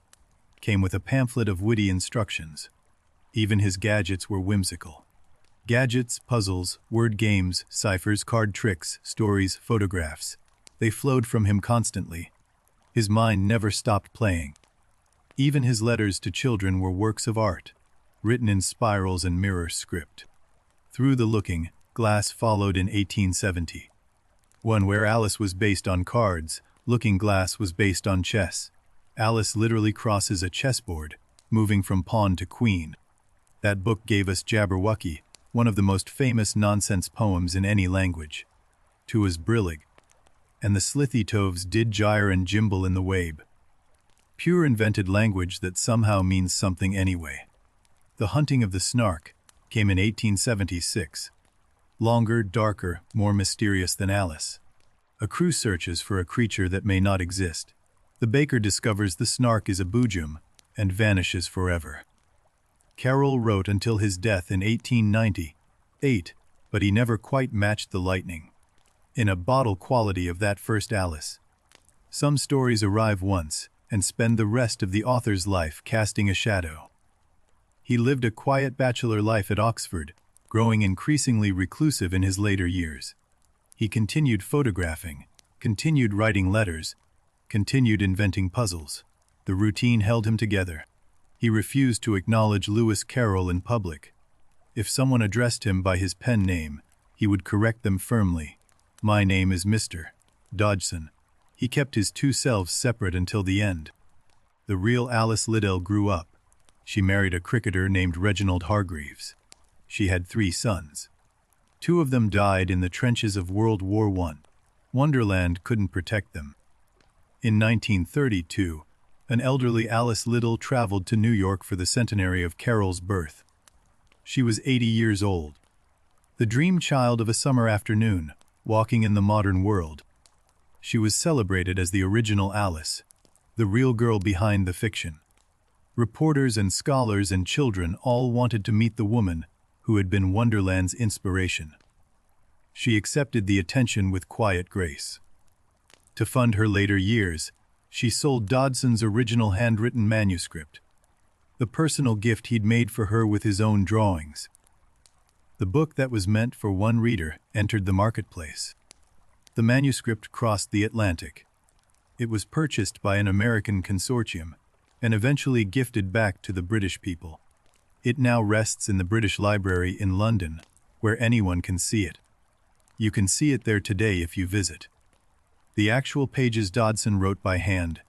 came with a pamphlet of witty instructions. Even his gadgets were whimsical. Gadgets, puzzles, word games, ciphers, card tricks, stories, photographs. They flowed from him constantly. His mind never stopped playing. Even his letters to children were works of art, written in spirals and mirror script. Through the Looking Glass followed in 1870. One where Alice was based on cards, Looking Glass was based on chess. Alice literally crosses a chessboard, moving from pawn to queen. That book gave us Jabberwocky, one of the most famous nonsense poems in any language. To was brillig, and the slithy toves did gyre and gimble in the wabe. Pure invented language that somehow means something anyway. The Hunting of the Snark came in 1876. Longer, darker, more mysterious than Alice. A crew searches for a creature that may not exist. The baker discovers the snark is a boojum and vanishes forever. Carroll wrote until his death in 1898, but he never quite matched the lightning. In a bottle quality of that first Alice. Some stories arrive once and spend the rest of the author's life casting a shadow. He lived a quiet bachelor life at Oxford, growing increasingly reclusive in his later years. He continued photographing, continued writing letters, continued inventing puzzles. The routine held him together. He refused to acknowledge Lewis Carroll in public. If someone addressed him by his pen name, he would correct them firmly. "My name is Mr. Dodgson." He kept his two selves separate until the end. The real Alice Liddell grew up. She married a cricketer named Reginald Hargreaves. She had 3 sons. 2 of them died in the trenches of World War I. Wonderland couldn't protect them. In 1932, an elderly Alice Liddell traveled to New York for the centenary of Carroll's birth. She was 80 years old. The dream child of a summer afternoon, walking in the modern world. She was celebrated as the original Alice, the real girl behind the fiction. Reporters and scholars and children all wanted to meet the woman who had been Wonderland's inspiration. She accepted the attention with quiet grace. To fund her later years, she sold Dodson's original handwritten manuscript, the personal gift he'd made for her with his own drawings. The book that was meant for one reader entered the marketplace. The manuscript crossed the Atlantic. It was purchased by an American consortium and eventually gifted back to the British people. It now rests in the British Library in London, where anyone can see it. You can see it there today if you visit. The actual pages Dodson wrote by hand,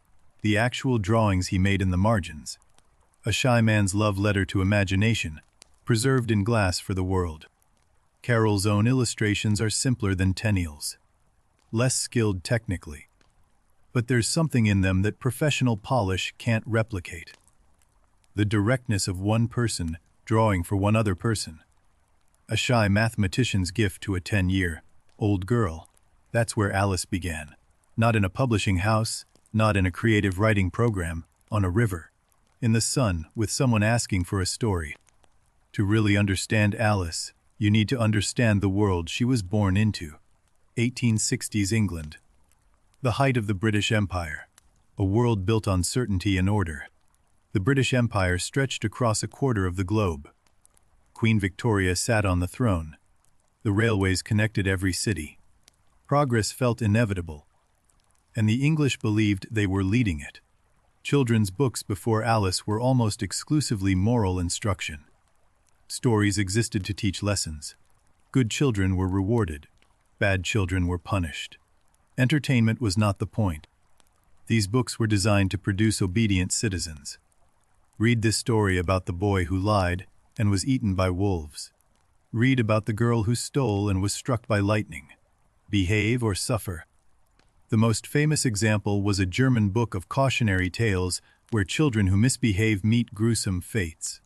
the actual drawings he made in the margins. A shy man's love letter to imagination, preserved in glass for the world. Carroll's own illustrations are simpler than Tenniel's. Less skilled technically. But there's something in them that professional polish can't replicate. The directness of one person drawing for one other person. A shy mathematician's gift to a 10-year-old girl. That's where Alice began. Not in a publishing house, not in a creative writing program, on a river. In the sun, with someone asking for a story. To really understand Alice, you need to understand the world she was born into. 1860s England. The height of the British Empire. A world built on certainty and order. The British Empire stretched across a quarter of the globe. Queen Victoria sat on the throne. The railways connected every city. Progress felt inevitable. And the English believed they were leading it. Children's books before Alice were almost exclusively moral instruction. Stories existed to teach lessons. Good children were rewarded. Bad children were punished. Entertainment was not the point. These books were designed to produce obedient citizens. Read this story about the boy who lied and was eaten by wolves. Read about the girl who stole and was struck by lightning. Behave or suffer. The most famous example was a German book of cautionary tales where children who misbehave meet gruesome fates.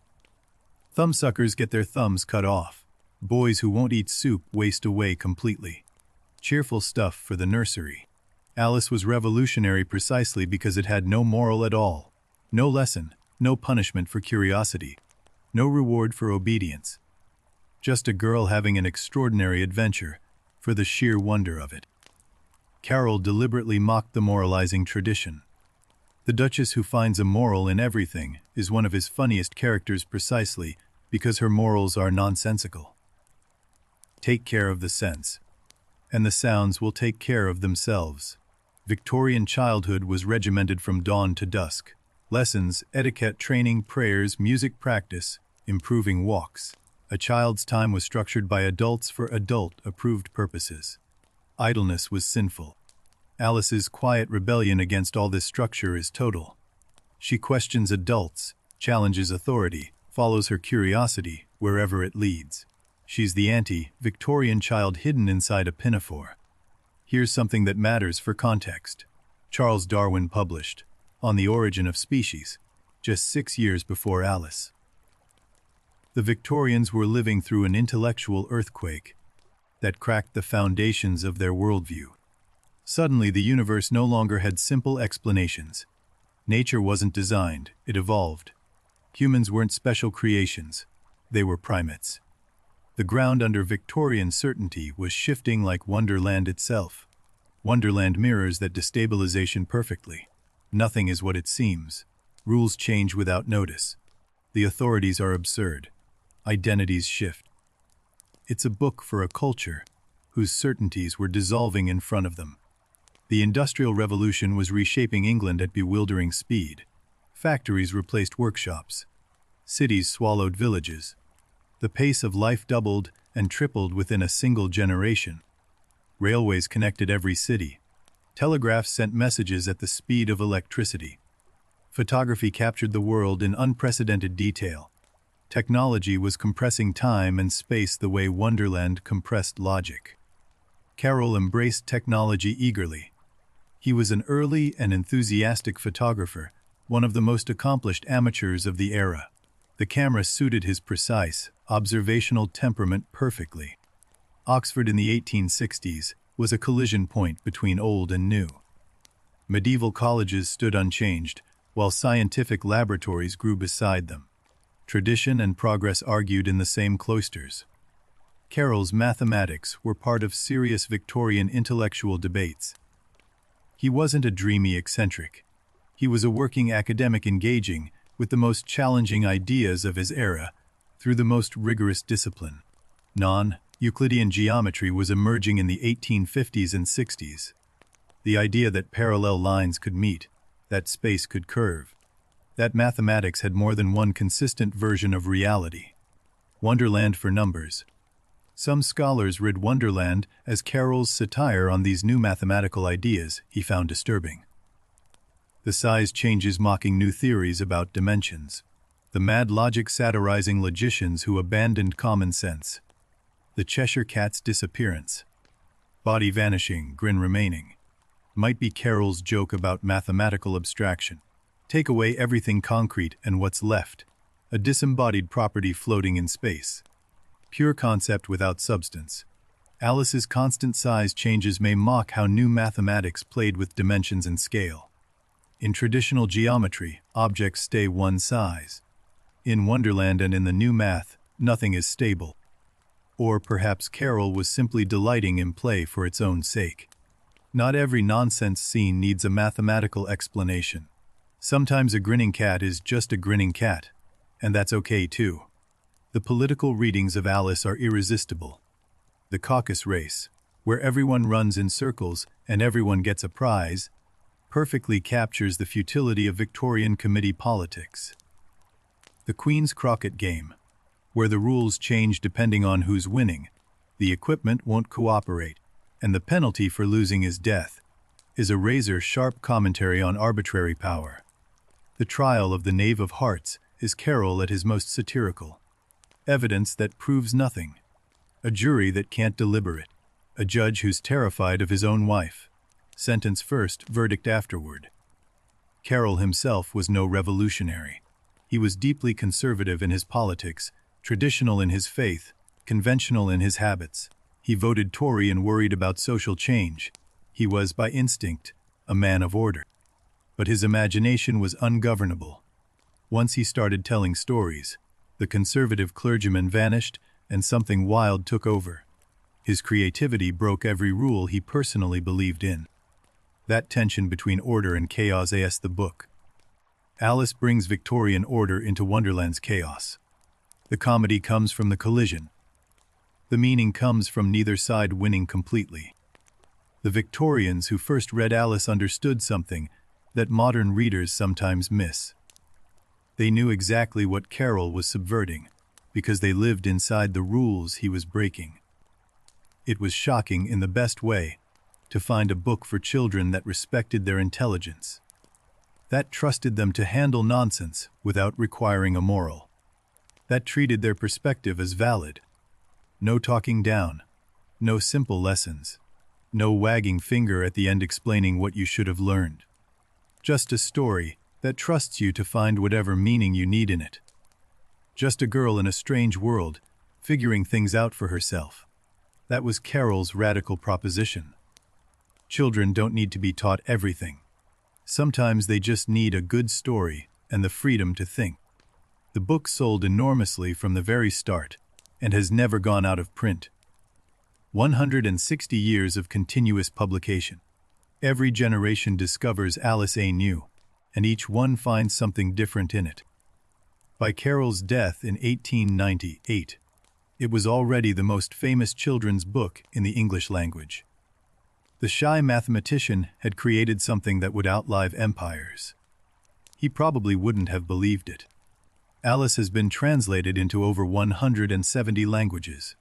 Thumbsuckers get their thumbs cut off. Boys who won't eat soup waste away completely. Cheerful stuff for the nursery. Alice was revolutionary precisely because it had no moral at all. No lesson, no punishment for curiosity, no reward for obedience. Just a girl having an extraordinary adventure for the sheer wonder of it. Carroll deliberately mocked the moralizing tradition. The Duchess who finds a moral in everything is one of his funniest characters precisely because her morals are nonsensical. Take care of the sense, and the sounds will take care of themselves. Victorian childhood was regimented from dawn to dusk. Lessons, etiquette, training, prayers, music practice, improving walks. A child's time was structured by adults for adult-approved purposes. Idleness was sinful. Alice's quiet rebellion against all this structure is total. She questions adults, challenges authority, follows her curiosity wherever it leads. She's the anti-Victorian child hidden inside a pinafore. Here's something that matters for context. Charles Darwin published On the Origin of Species, just 6 years before Alice. The Victorians were living through an intellectual earthquake that cracked the foundations of their worldview. Suddenly, the universe no longer had simple explanations. Nature wasn't designed, it evolved. Humans weren't special creations, they were primates. The ground under Victorian certainty was shifting like Wonderland itself. Wonderland mirrors that destabilization perfectly. Nothing is what it seems. Rules change without notice. The authorities are absurd. Identities shift. It's a book for a culture whose certainties were dissolving in front of them. The Industrial Revolution was reshaping England at bewildering speed. Factories replaced workshops. Cities swallowed villages. The pace of life doubled and tripled within a single generation. Railways connected every city. Telegraphs sent messages at the speed of electricity. Photography captured the world in unprecedented detail. Technology was compressing time and space the way Wonderland compressed logic. Carroll embraced technology eagerly. He was an early and enthusiastic photographer, one of the most accomplished amateurs of the era. The camera suited his precise, observational temperament perfectly. Oxford in the 1860s was a collision point between old and new. Medieval colleges stood unchanged, while scientific laboratories grew beside them. Tradition and progress argued in the same cloisters. Carroll's mathematics were part of serious Victorian intellectual debates. He wasn't a dreamy eccentric. He was a working academic engaging with the most challenging ideas of his era through the most rigorous discipline. Non-Euclidean geometry was emerging in the 1850s and 60s. The idea that parallel lines could meet, that space could curve, that mathematics had more than one consistent version of reality. Wonderland for numbers. Some scholars read Wonderland as Carroll's satire on these new mathematical ideas he found disturbing. The size changes mocking new theories about dimensions. The mad logic satirizing logicians who abandoned common sense. The Cheshire Cat's disappearance. Body vanishing, grin remaining. Might be Carroll's joke about mathematical abstraction. Take away everything concrete and what's left? A disembodied property floating in space. Pure concept without substance. Alice's constant size changes may mock how new mathematics played with dimensions and scale. In traditional geometry, objects stay one size. In Wonderland and in the new math, nothing is stable. Or perhaps Carroll was simply delighting in play for its own sake. Not every nonsense scene needs a mathematical explanation. Sometimes a grinning cat is just a grinning cat, and that's okay too. The political readings of Alice are irresistible. The caucus race, where everyone runs in circles and everyone gets a prize, perfectly captures the futility of Victorian committee politics. The Queen's Croquet game, where the rules change depending on who's winning, the equipment won't cooperate, and the penalty for losing is death, is a razor-sharp commentary on arbitrary power. The trial of the Knave of Hearts is Carroll at his most satirical. Evidence that proves nothing. A jury that can't deliberate. A judge who's terrified of his own wife. Sentence first, verdict afterward. Carroll himself was no revolutionary. He was deeply conservative in his politics, Traditional in his faith, conventional in his habits. He voted Tory and worried about social change. He was, by instinct, a man of order. But his imagination was ungovernable. Once he started telling stories, the conservative clergyman vanished and something wild took over. His creativity broke every rule he personally believed in. That tension between order and chaos is the book. Alice brings Victorian order into Wonderland's chaos. The comedy comes from the collision. The meaning comes from neither side winning completely. The Victorians who first read Alice understood something that modern readers sometimes miss. They knew exactly what Carroll was subverting, because they lived inside the rules he was breaking. It was shocking in the best way to find a book for children that respected their intelligence, that trusted them to handle nonsense without requiring a moral, that treated their perspective as valid. No talking down, no simple lessons, no wagging finger at the end explaining what you should have learned. Just a story that trusts you to find whatever meaning you need in it. Just a girl in a strange world, figuring things out for herself. That was Carroll's radical proposition. Children don't need to be taught everything. Sometimes they just need a good story and the freedom to think. The book sold enormously from the very start and has never gone out of print. 160 years of continuous publication. Every generation discovers Alice anew, and each one finds something different in it. By Carroll's death in 1898, it was already the most famous children's book in the English language. The shy mathematician had created something that would outlive empires. He probably wouldn't have believed it. Alice has been translated into over 170 languages,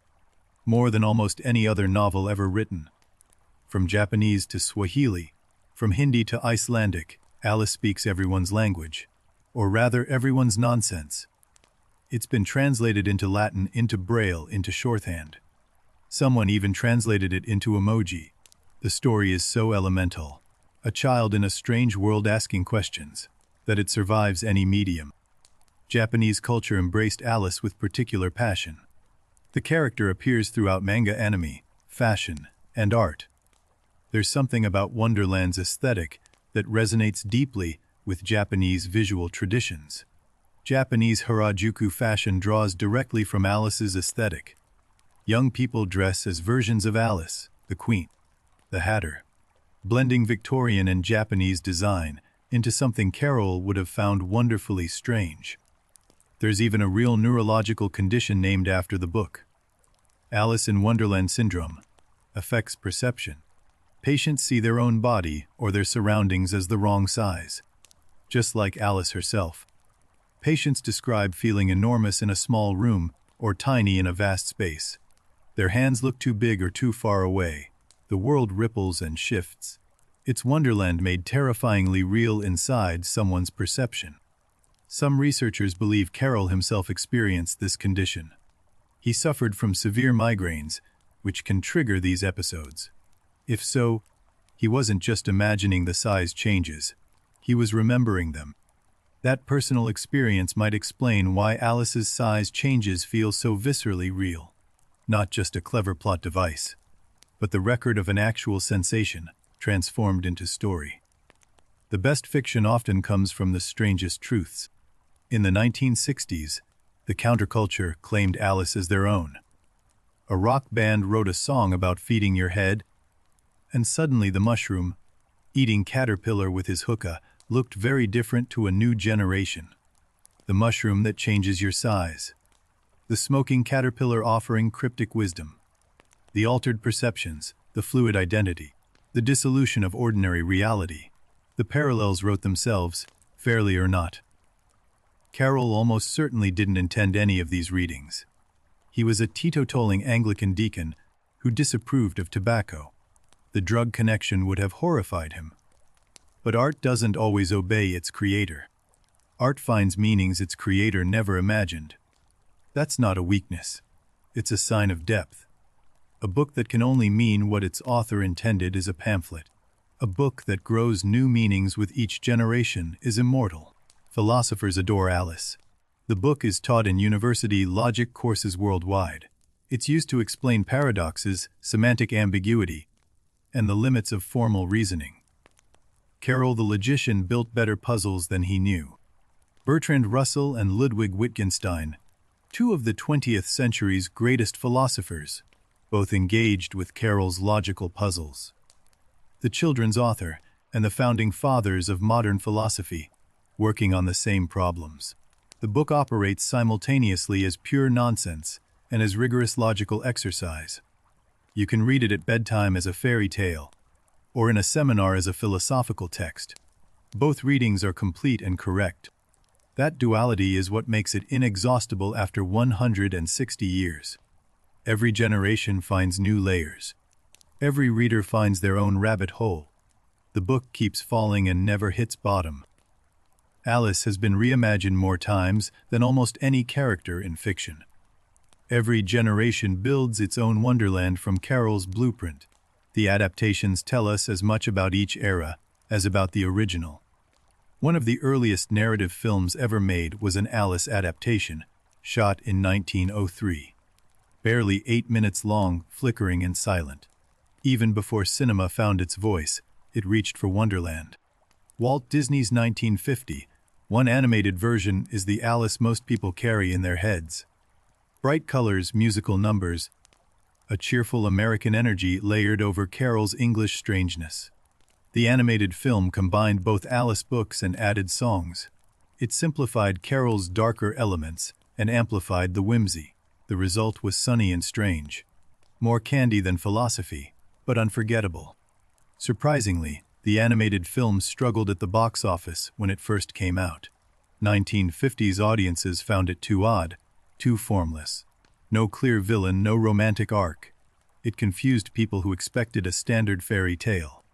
more than almost any other novel ever written. From Japanese to Swahili, from Hindi to Icelandic, Alice speaks everyone's language, or rather everyone's nonsense. It's been translated into Latin, into Braille, into shorthand. Someone even translated it into emoji. The story is so elemental, a child in a strange world asking questions, that it survives any medium. Japanese culture embraced Alice with particular passion. The character appears throughout manga, anime, fashion, and art. There's something about Wonderland's aesthetic that resonates deeply with Japanese visual traditions. Japanese Harajuku fashion draws directly from Alice's aesthetic. Young people dress as versions of Alice, the Queen, the Hatter, blending Victorian and Japanese design into something Carroll would have found wonderfully strange. There's even a real neurological condition named after the book. Alice in Wonderland syndrome affects perception. Patients see their own body or their surroundings as the wrong size. Just like Alice herself, patients describe feeling enormous in a small room or tiny in a vast space. Their hands look too big or too far away. The world ripples and shifts. It's Wonderland made terrifyingly real inside someone's perception. Some researchers believe Carroll himself experienced this condition. He suffered from severe migraines, which can trigger these episodes. If so, he wasn't just imagining the size changes, he was remembering them. That personal experience might explain why Alice's size changes feel so viscerally real. Not just a clever plot device, but the record of an actual sensation transformed into story. The best fiction often comes from the strangest truths. In the 1960s, the counterculture claimed Alice as their own. A rock band wrote a song about feeding your head, and suddenly the mushroom, eating caterpillar with his hookah, looked very different to a new generation. The mushroom that changes your size. The smoking caterpillar offering cryptic wisdom. The altered perceptions, the fluid identity, the dissolution of ordinary reality. The parallels wrote themselves, fairly or not. Carroll almost certainly didn't intend any of these readings. He was a teetotaling Anglican deacon who disapproved of tobacco. The drug connection would have horrified him. But art doesn't always obey its creator. Art finds meanings its creator never imagined. That's not a weakness. It's a sign of depth. A book that can only mean what its author intended is a pamphlet. A book that grows new meanings with each generation is immortal. Philosophers adore Alice. The book is taught in university logic courses worldwide. It's used to explain paradoxes, semantic ambiguity, and the limits of formal reasoning. Carroll the logician built better puzzles than he knew. Bertrand Russell and Ludwig Wittgenstein, two of the 20th century's greatest philosophers, both engaged with Carroll's logical puzzles. The children's author and the founding fathers of modern philosophy, working on the same problems. The book operates simultaneously as pure nonsense and as rigorous logical exercise. You can read it at bedtime as a fairy tale, or in a seminar as a philosophical text. Both readings are complete and correct. That duality is what makes it inexhaustible after 160 years. Every generation finds new layers. Every reader finds their own rabbit hole. The book keeps falling and never hits bottom. Alice has been reimagined more times than almost any character in fiction. Every generation builds its own Wonderland from Carroll's blueprint. The adaptations tell us as much about each era as about the original. One of the earliest narrative films ever made was an Alice adaptation, shot in 1903. Barely 8 minutes long, flickering and silent. Even before cinema found its voice, it reached for Wonderland. Walt Disney's 1950, one animated version is the Alice most people carry in their heads. Bright colors, musical numbers, a cheerful American energy layered over Carroll's English strangeness. The animated film combined both Alice books and added songs. It simplified Carroll's darker elements and amplified the whimsy. The result was sunny and strange. More candy than philosophy, but unforgettable. Surprisingly, the animated film struggled at the box office when it first came out. 1950s audiences found it too odd, too formless. No clear villain, no romantic arc. It confused people who expected a standard fairy tale.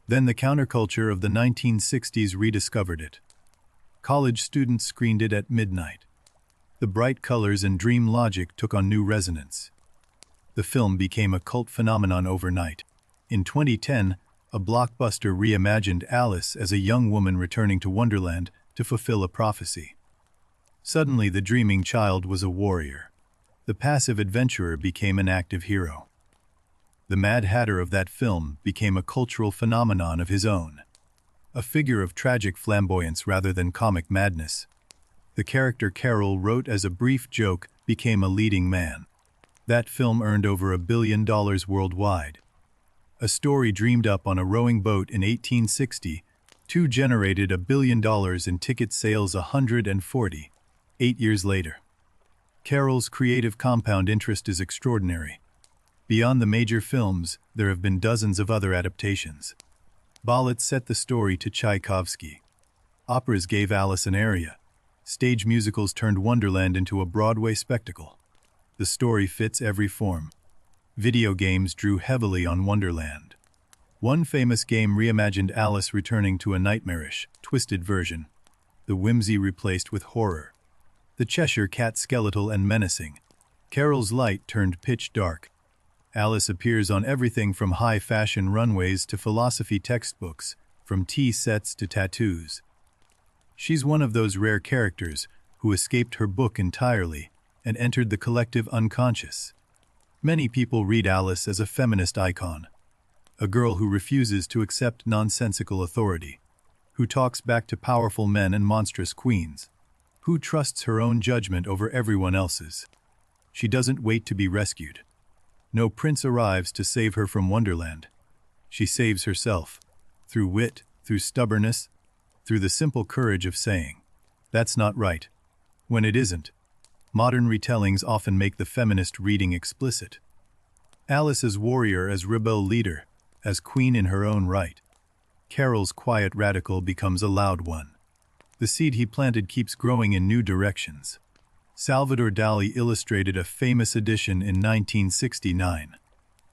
Then the counterculture of the 1960s rediscovered it. College students screened it at midnight. The bright colors and dream logic took on new resonance. The film became a cult phenomenon overnight. In 2010, a blockbuster reimagined Alice as a young woman returning to Wonderland to fulfill a prophecy. Suddenly, the dreaming child was a warrior. The passive adventurer became an active hero. The Mad Hatter of that film became a cultural phenomenon of his own, a figure of tragic flamboyance rather than comic madness. The character Carroll wrote as a brief joke became a leading man. That film earned over $1 billion worldwide. A story dreamed up on a rowing boat in 1860, generated $1 billion in ticket sales 148 years later. Carroll's creative compound interest is extraordinary. Beyond the major films, there have been dozens of other adaptations. Ballets set the story to Tchaikovsky. Operas gave Alice an aria. Stage musicals turned Wonderland into a Broadway spectacle. The story fits every form. Video games drew heavily on Wonderland. One famous game reimagined Alice returning to a nightmarish, twisted version. The whimsy replaced with horror. The Cheshire Cat skeletal and menacing. Carroll's light turned pitch dark. Alice appears on everything from high-fashion runways to philosophy textbooks, from tea sets to tattoos. She's one of those rare characters who escaped her book entirely and entered the collective unconscious. Many people read Alice as a feminist icon, a girl who refuses to accept nonsensical authority, who talks back to powerful men and monstrous queens, who trusts her own judgment over everyone else's. She doesn't wait to be rescued. No prince arrives to save her from Wonderland. She saves herself, through wit, through stubbornness, through the simple courage of saying, "That's not right," when it isn't. Modern retellings often make the feminist reading explicit. Alice as warrior, as rebel leader, as queen in her own right. Carroll's quiet radical becomes a loud one. The seed he planted keeps growing in new directions. Salvador Dali illustrated a famous edition in 1969.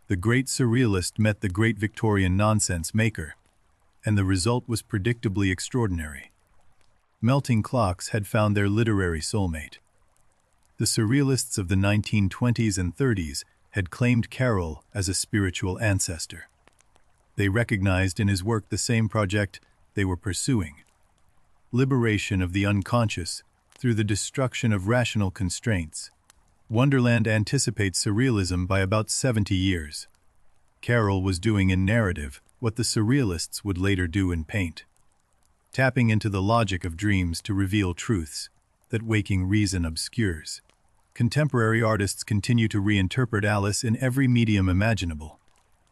The great surrealist met the great Victorian nonsense maker, and the result was predictably extraordinary. Melting clocks had found their literary soulmate. The surrealists of the 1920s and 30s had claimed Carroll as a spiritual ancestor. They recognized in his work the same project they were pursuing: liberation of the unconscious through the destruction of rational constraints. Wonderland anticipates surrealism by about 70 years. Carroll was doing in narrative what the surrealists would later do in paint, tapping into the logic of dreams to reveal truths that waking reason obscures. Contemporary artists continue to reinterpret Alice in every medium imaginable: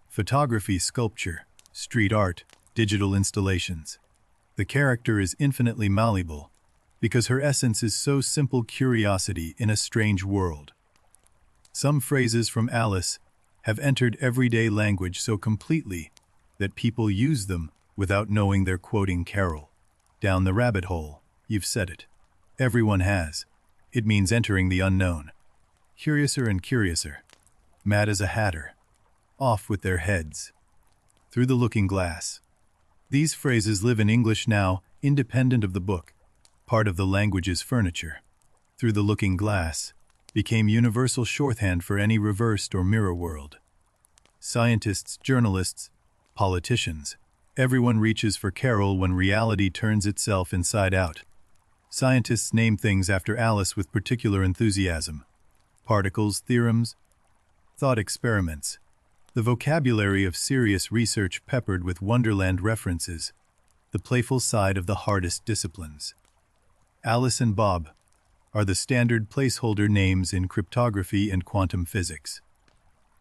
photography, sculpture, street art, digital installations. The character is infinitely malleable because her essence is so simple: curiosity in a strange world. Some phrases from Alice have entered everyday language so completely that people use them without knowing they're quoting Carroll. Down the rabbit hole, you've said it. Everyone has. It means entering the unknown. Curiouser and curiouser. Mad as a hatter. Off with their heads. Through the looking glass. These phrases live in English now, independent of the book, part of the language's furniture. Through the looking glass became universal shorthand for any reversed or mirror world. Scientists, journalists, politicians, everyone reaches for Carroll when reality turns itself inside out. Scientists name things after Alice with particular enthusiasm: particles, theorems, thought experiments. The vocabulary of serious research peppered with Wonderland references, the playful side of the hardest disciplines. Alice and Bob are the standard placeholder names in cryptography and quantum physics.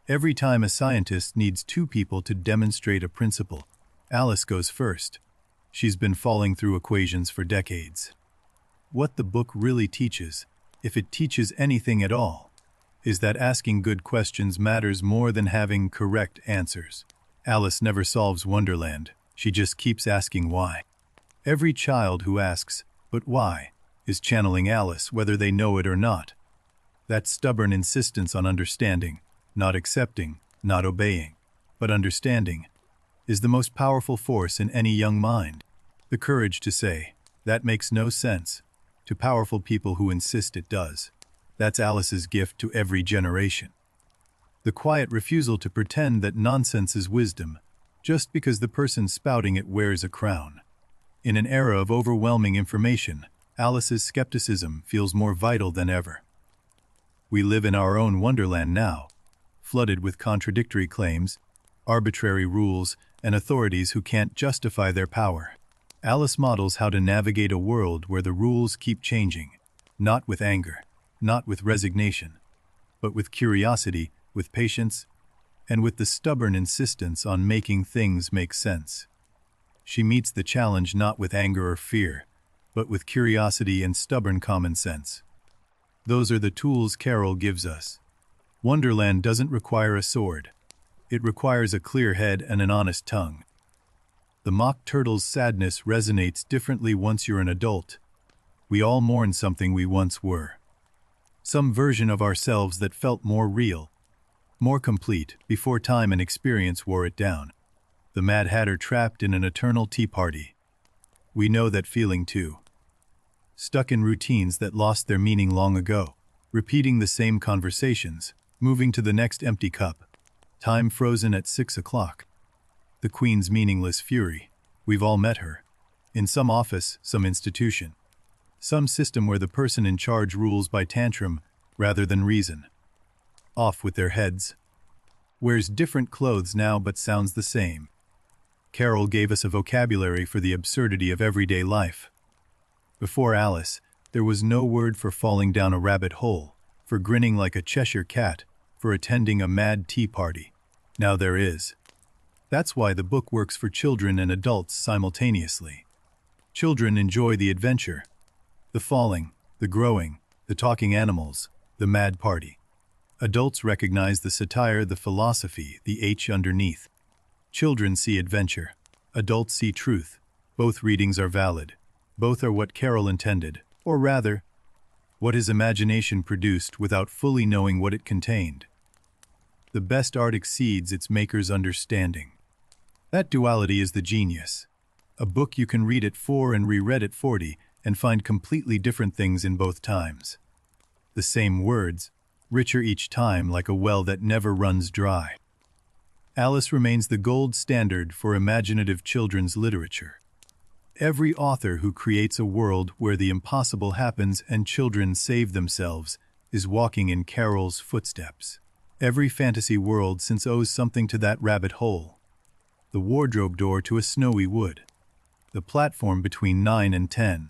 Every time a scientist needs two people to demonstrate a principle, Alice goes first. She's been falling through equations for decades. What the book really teaches, if it teaches anything at all, is that asking good questions matters more than having correct answers. Alice never solves Wonderland, she just keeps asking why. Every child who asks, "But why?" is channeling Alice, whether they know it or not. That stubborn insistence on understanding, not accepting, not obeying, but understanding, is the most powerful force in any young mind. The courage to say, "That makes no sense," to powerful people who insist it does. That's Alice's gift to every generation. The quiet refusal to pretend that nonsense is wisdom, just because the person spouting it wears a crown. In an era of overwhelming information, Alice's skepticism feels more vital than ever. We live in our own Wonderland now, flooded with contradictory claims, arbitrary rules, and authorities who can't justify their power. Alice models how to navigate a world where the rules keep changing, not with anger, not with resignation, but with curiosity, with patience, and with the stubborn insistence on making things make sense. She meets the challenge not with anger or fear, but with curiosity and stubborn common sense. Those are the tools Carroll gives us. Wonderland doesn't require a sword. It requires a clear head and an honest tongue. The mock turtle's sadness resonates differently once you're an adult. We all mourn something we once were. Some version of ourselves that felt more real, more complete, before time and experience wore it down. The Mad Hatter trapped in an eternal tea party. We know that feeling too. Stuck in routines that lost their meaning long ago, repeating the same conversations, moving to the next empty cup. Time frozen at 6 o'clock. The Queen's meaningless fury. We've all met her. In some office, some institution. Some system where the person in charge rules by tantrum rather than reason. Off with their heads. Wears different clothes now but sounds the same. Carroll gave us a vocabulary for the absurdity of everyday life. Before Alice, there was no word for falling down a rabbit hole, for grinning like a Cheshire cat, for attending a mad tea party. Now there is. That's why the book works for children and adults simultaneously. Children enjoy the adventure, the falling, the growing, the talking animals, the mad party. Adults recognize the satire, the philosophy, the H underneath. Children see adventure. Adults see truth. Both readings are valid. Both are what Carroll intended, or rather, what his imagination produced without fully knowing what it contained. The best art exceeds its maker's understanding. That duality is the genius. A book you can read at 4 and reread at 40 and find completely different things in both times. The same words, richer each time like a well that never runs dry. Alice remains the gold standard for imaginative children's literature. Every author who creates a world where the impossible happens and children save themselves is walking in Carroll's footsteps. Every fantasy world since owes something to that rabbit hole. The wardrobe door to a snowy wood. The platform between 9 and 10.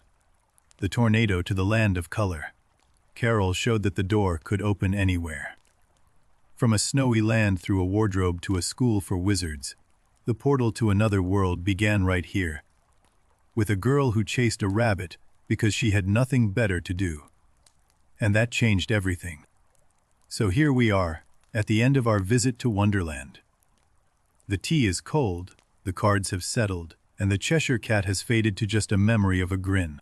The tornado to the land of color. Carroll showed that the door could open anywhere. From a snowy land through a wardrobe to a school for wizards, the portal to another world began right here, with a girl who chased a rabbit because she had nothing better to do. And that changed everything. So here we are, at the end of our visit to Wonderland. The tea is cold, the cards have settled, and the Cheshire Cat has faded to just a memory of a grin.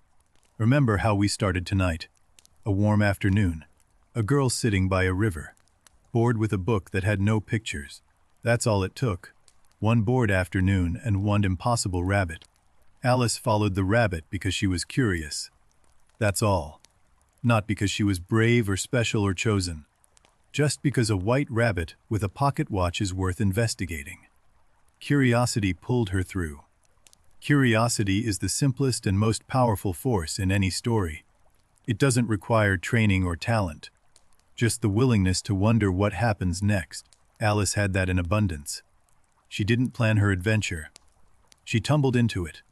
Remember how we started tonight? A warm afternoon, a girl sitting by a river, bored with a book that had no pictures. That's all it took. One bored afternoon and one impossible rabbit. Alice followed the rabbit because she was curious. That's all. Not because she was brave or special or chosen. Just because a white rabbit with a pocket watch is worth investigating. Curiosity pulled her through. Curiosity is the simplest and most powerful force in any story. It doesn't require training or talent. Just the willingness to wonder what happens next. Alice had that in abundance. She didn't plan her adventure. She tumbled into it.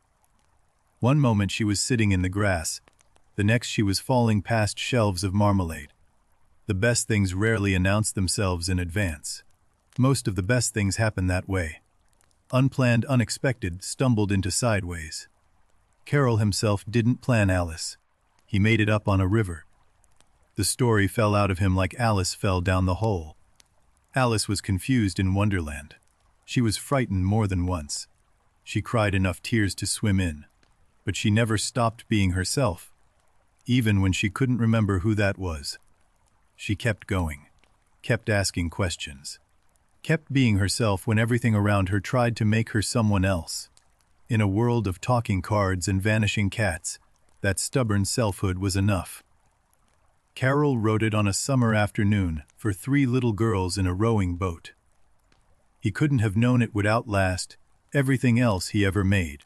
One moment she was sitting in the grass. The next she was falling past shelves of marmalade. The best things rarely announce themselves in advance. Most of the best things happen that way. Unplanned, unexpected, stumbled into sideways. Carroll himself didn't plan Alice. He made it up on a river. The story fell out of him like Alice fell down the hole. Alice was confused in Wonderland. She was frightened more than once. She cried enough tears to swim in. But she never stopped being herself, even when she couldn't remember who that was. She kept going, kept asking questions, kept being herself when everything around her tried to make her someone else. In a world of talking cards and vanishing cats, that stubborn selfhood was enough. Carroll wrote it on a summer afternoon for 3 little girls in a rowing boat. He couldn't have known it would outlast everything else he ever made.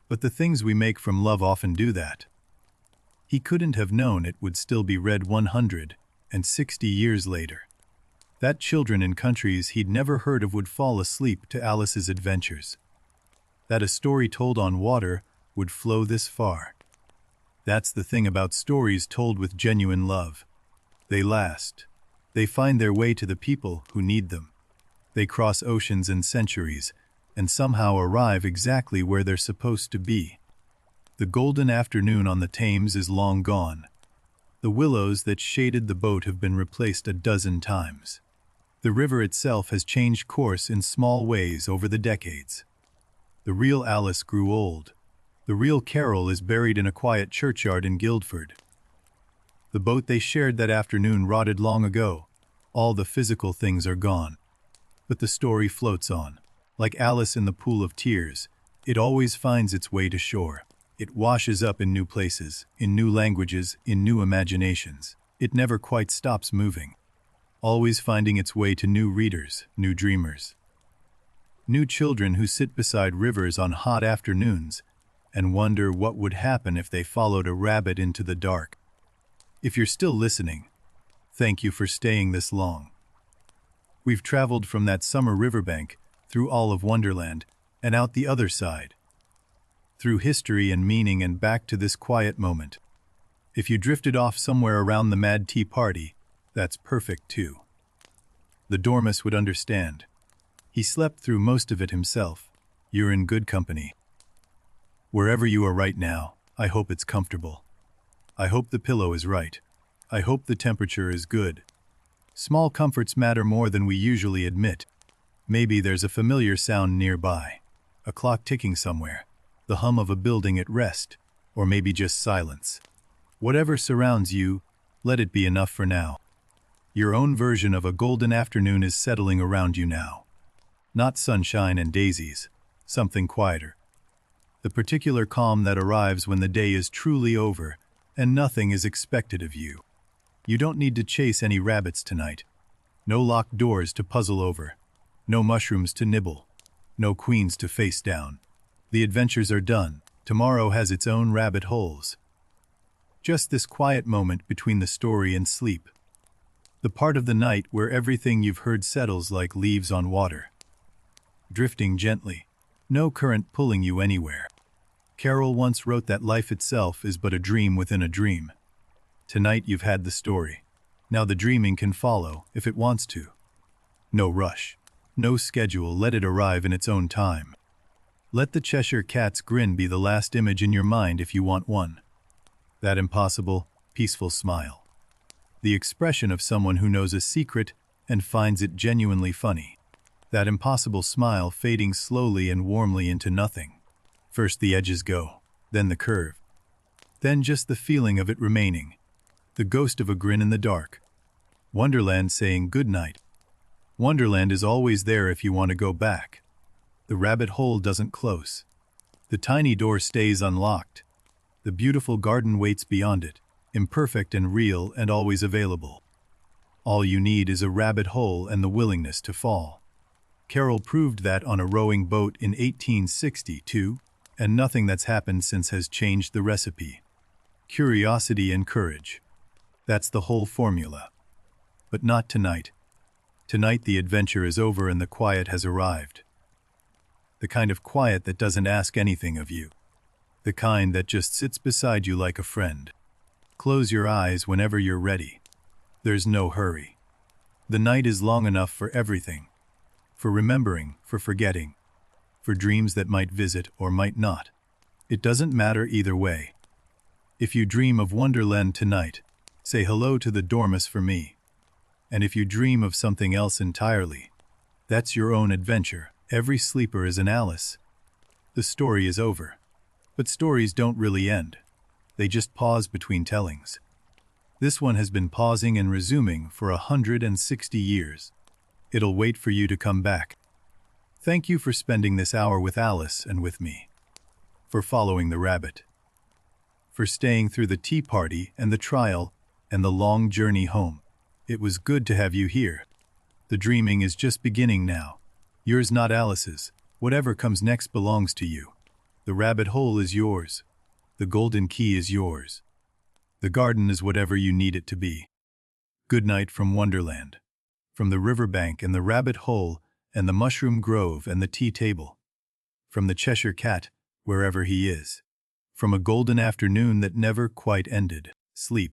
But the things we make from love often do that. He couldn't have known it would still be read 160 years later. That children in countries he'd never heard of would fall asleep to Alice's adventures. That a story told on water would flow this far. That's the thing about stories told with genuine love. They last. They find their way to the people who need them. They cross oceans and centuries, and somehow arrive exactly where they're supposed to be. The golden afternoon on the Thames is long gone. The willows that shaded the boat have been replaced a dozen times. The river itself has changed course in small ways over the decades. The real Alice grew old. The real Carroll is buried in a quiet churchyard in Guildford. The boat they shared that afternoon rotted long ago. All the physical things are gone. But the story floats on. Like Alice in the pool of tears, it always finds its way to shore. It washes up in new places, in new languages, in new imaginations. It never quite stops moving. Always finding its way to new readers, new dreamers. New children who sit beside rivers on hot afternoons and wonder what would happen if they followed a rabbit into the dark. If you're still listening, thank you for staying this long. We've traveled from that summer riverbank through all of Wonderland and out the other side, through history and meaning and back to this quiet moment. If you drifted off somewhere around the Mad Tea Party, that's perfect too. The Dormouse would understand. He slept through most of it himself. You're in good company. Wherever you are right now, I hope it's comfortable. I hope the pillow is right. I hope the temperature is good. Small comforts matter more than we usually admit. Maybe there's a familiar sound nearby, a clock ticking somewhere, the hum of a building at rest, or maybe just silence. Whatever surrounds you, let it be enough for now. Your own version of a golden afternoon is settling around you now. Not sunshine and daisies, something quieter. The particular calm that arrives when the day is truly over and nothing is expected of you. You don't need to chase any rabbits tonight. No locked doors to puzzle over. No mushrooms to nibble. No queens to face down. The adventures are done. Tomorrow has its own rabbit holes. Just this quiet moment between the story and sleep. The part of the night where everything you've heard settles like leaves on water. Drifting gently. No current pulling you anywhere. Carroll once wrote that life itself is but a dream within a dream. Tonight you've had the story. Now the dreaming can follow, if it wants to. No rush. No schedule, let it arrive in its own time. Let the Cheshire Cat's grin be the last image in your mind if you want one. That impossible, peaceful smile. The expression of someone who knows a secret and finds it genuinely funny. That impossible smile fading slowly and warmly into nothing. First the edges go, then the curve. Then just the feeling of it remaining. The ghost of a grin in the dark. Wonderland saying good night. Wonderland is always there if you want to go back. The rabbit hole doesn't close. The tiny door stays unlocked. The beautiful garden waits beyond it, imperfect and real and always available. All you need is a rabbit hole and the willingness to fall. Carroll proved that on a rowing boat in 1862, and nothing that's happened since has changed the recipe. Curiosity and courage. That's the whole formula. But not tonight. Tonight the adventure is over and the quiet has arrived. The kind of quiet that doesn't ask anything of you. The kind that just sits beside you like a friend. Close your eyes whenever you're ready. There's no hurry. The night is long enough for everything. For remembering, for forgetting. For dreams that might visit or might not. It doesn't matter either way. If you dream of Wonderland tonight, say hello to the dormouse for me. And if you dream of something else entirely, that's your own adventure. Every sleeper is an Alice. The story is over. But stories don't really end. They just pause between tellings. This one has been pausing and resuming for 160 years. It'll wait for you to come back. Thank you for spending this hour with Alice and with me. For following the rabbit. For staying through the tea party and the trial and the long journey home. It was good to have you here. The dreaming is just beginning now. Yours, not Alice's. Whatever comes next belongs to you. The rabbit hole is yours. The golden key is yours. The garden is whatever you need it to be. Good night from Wonderland. From the riverbank and the rabbit hole and the mushroom grove and the tea table. From the Cheshire Cat, wherever he is. From a golden afternoon that never quite ended. Sleep.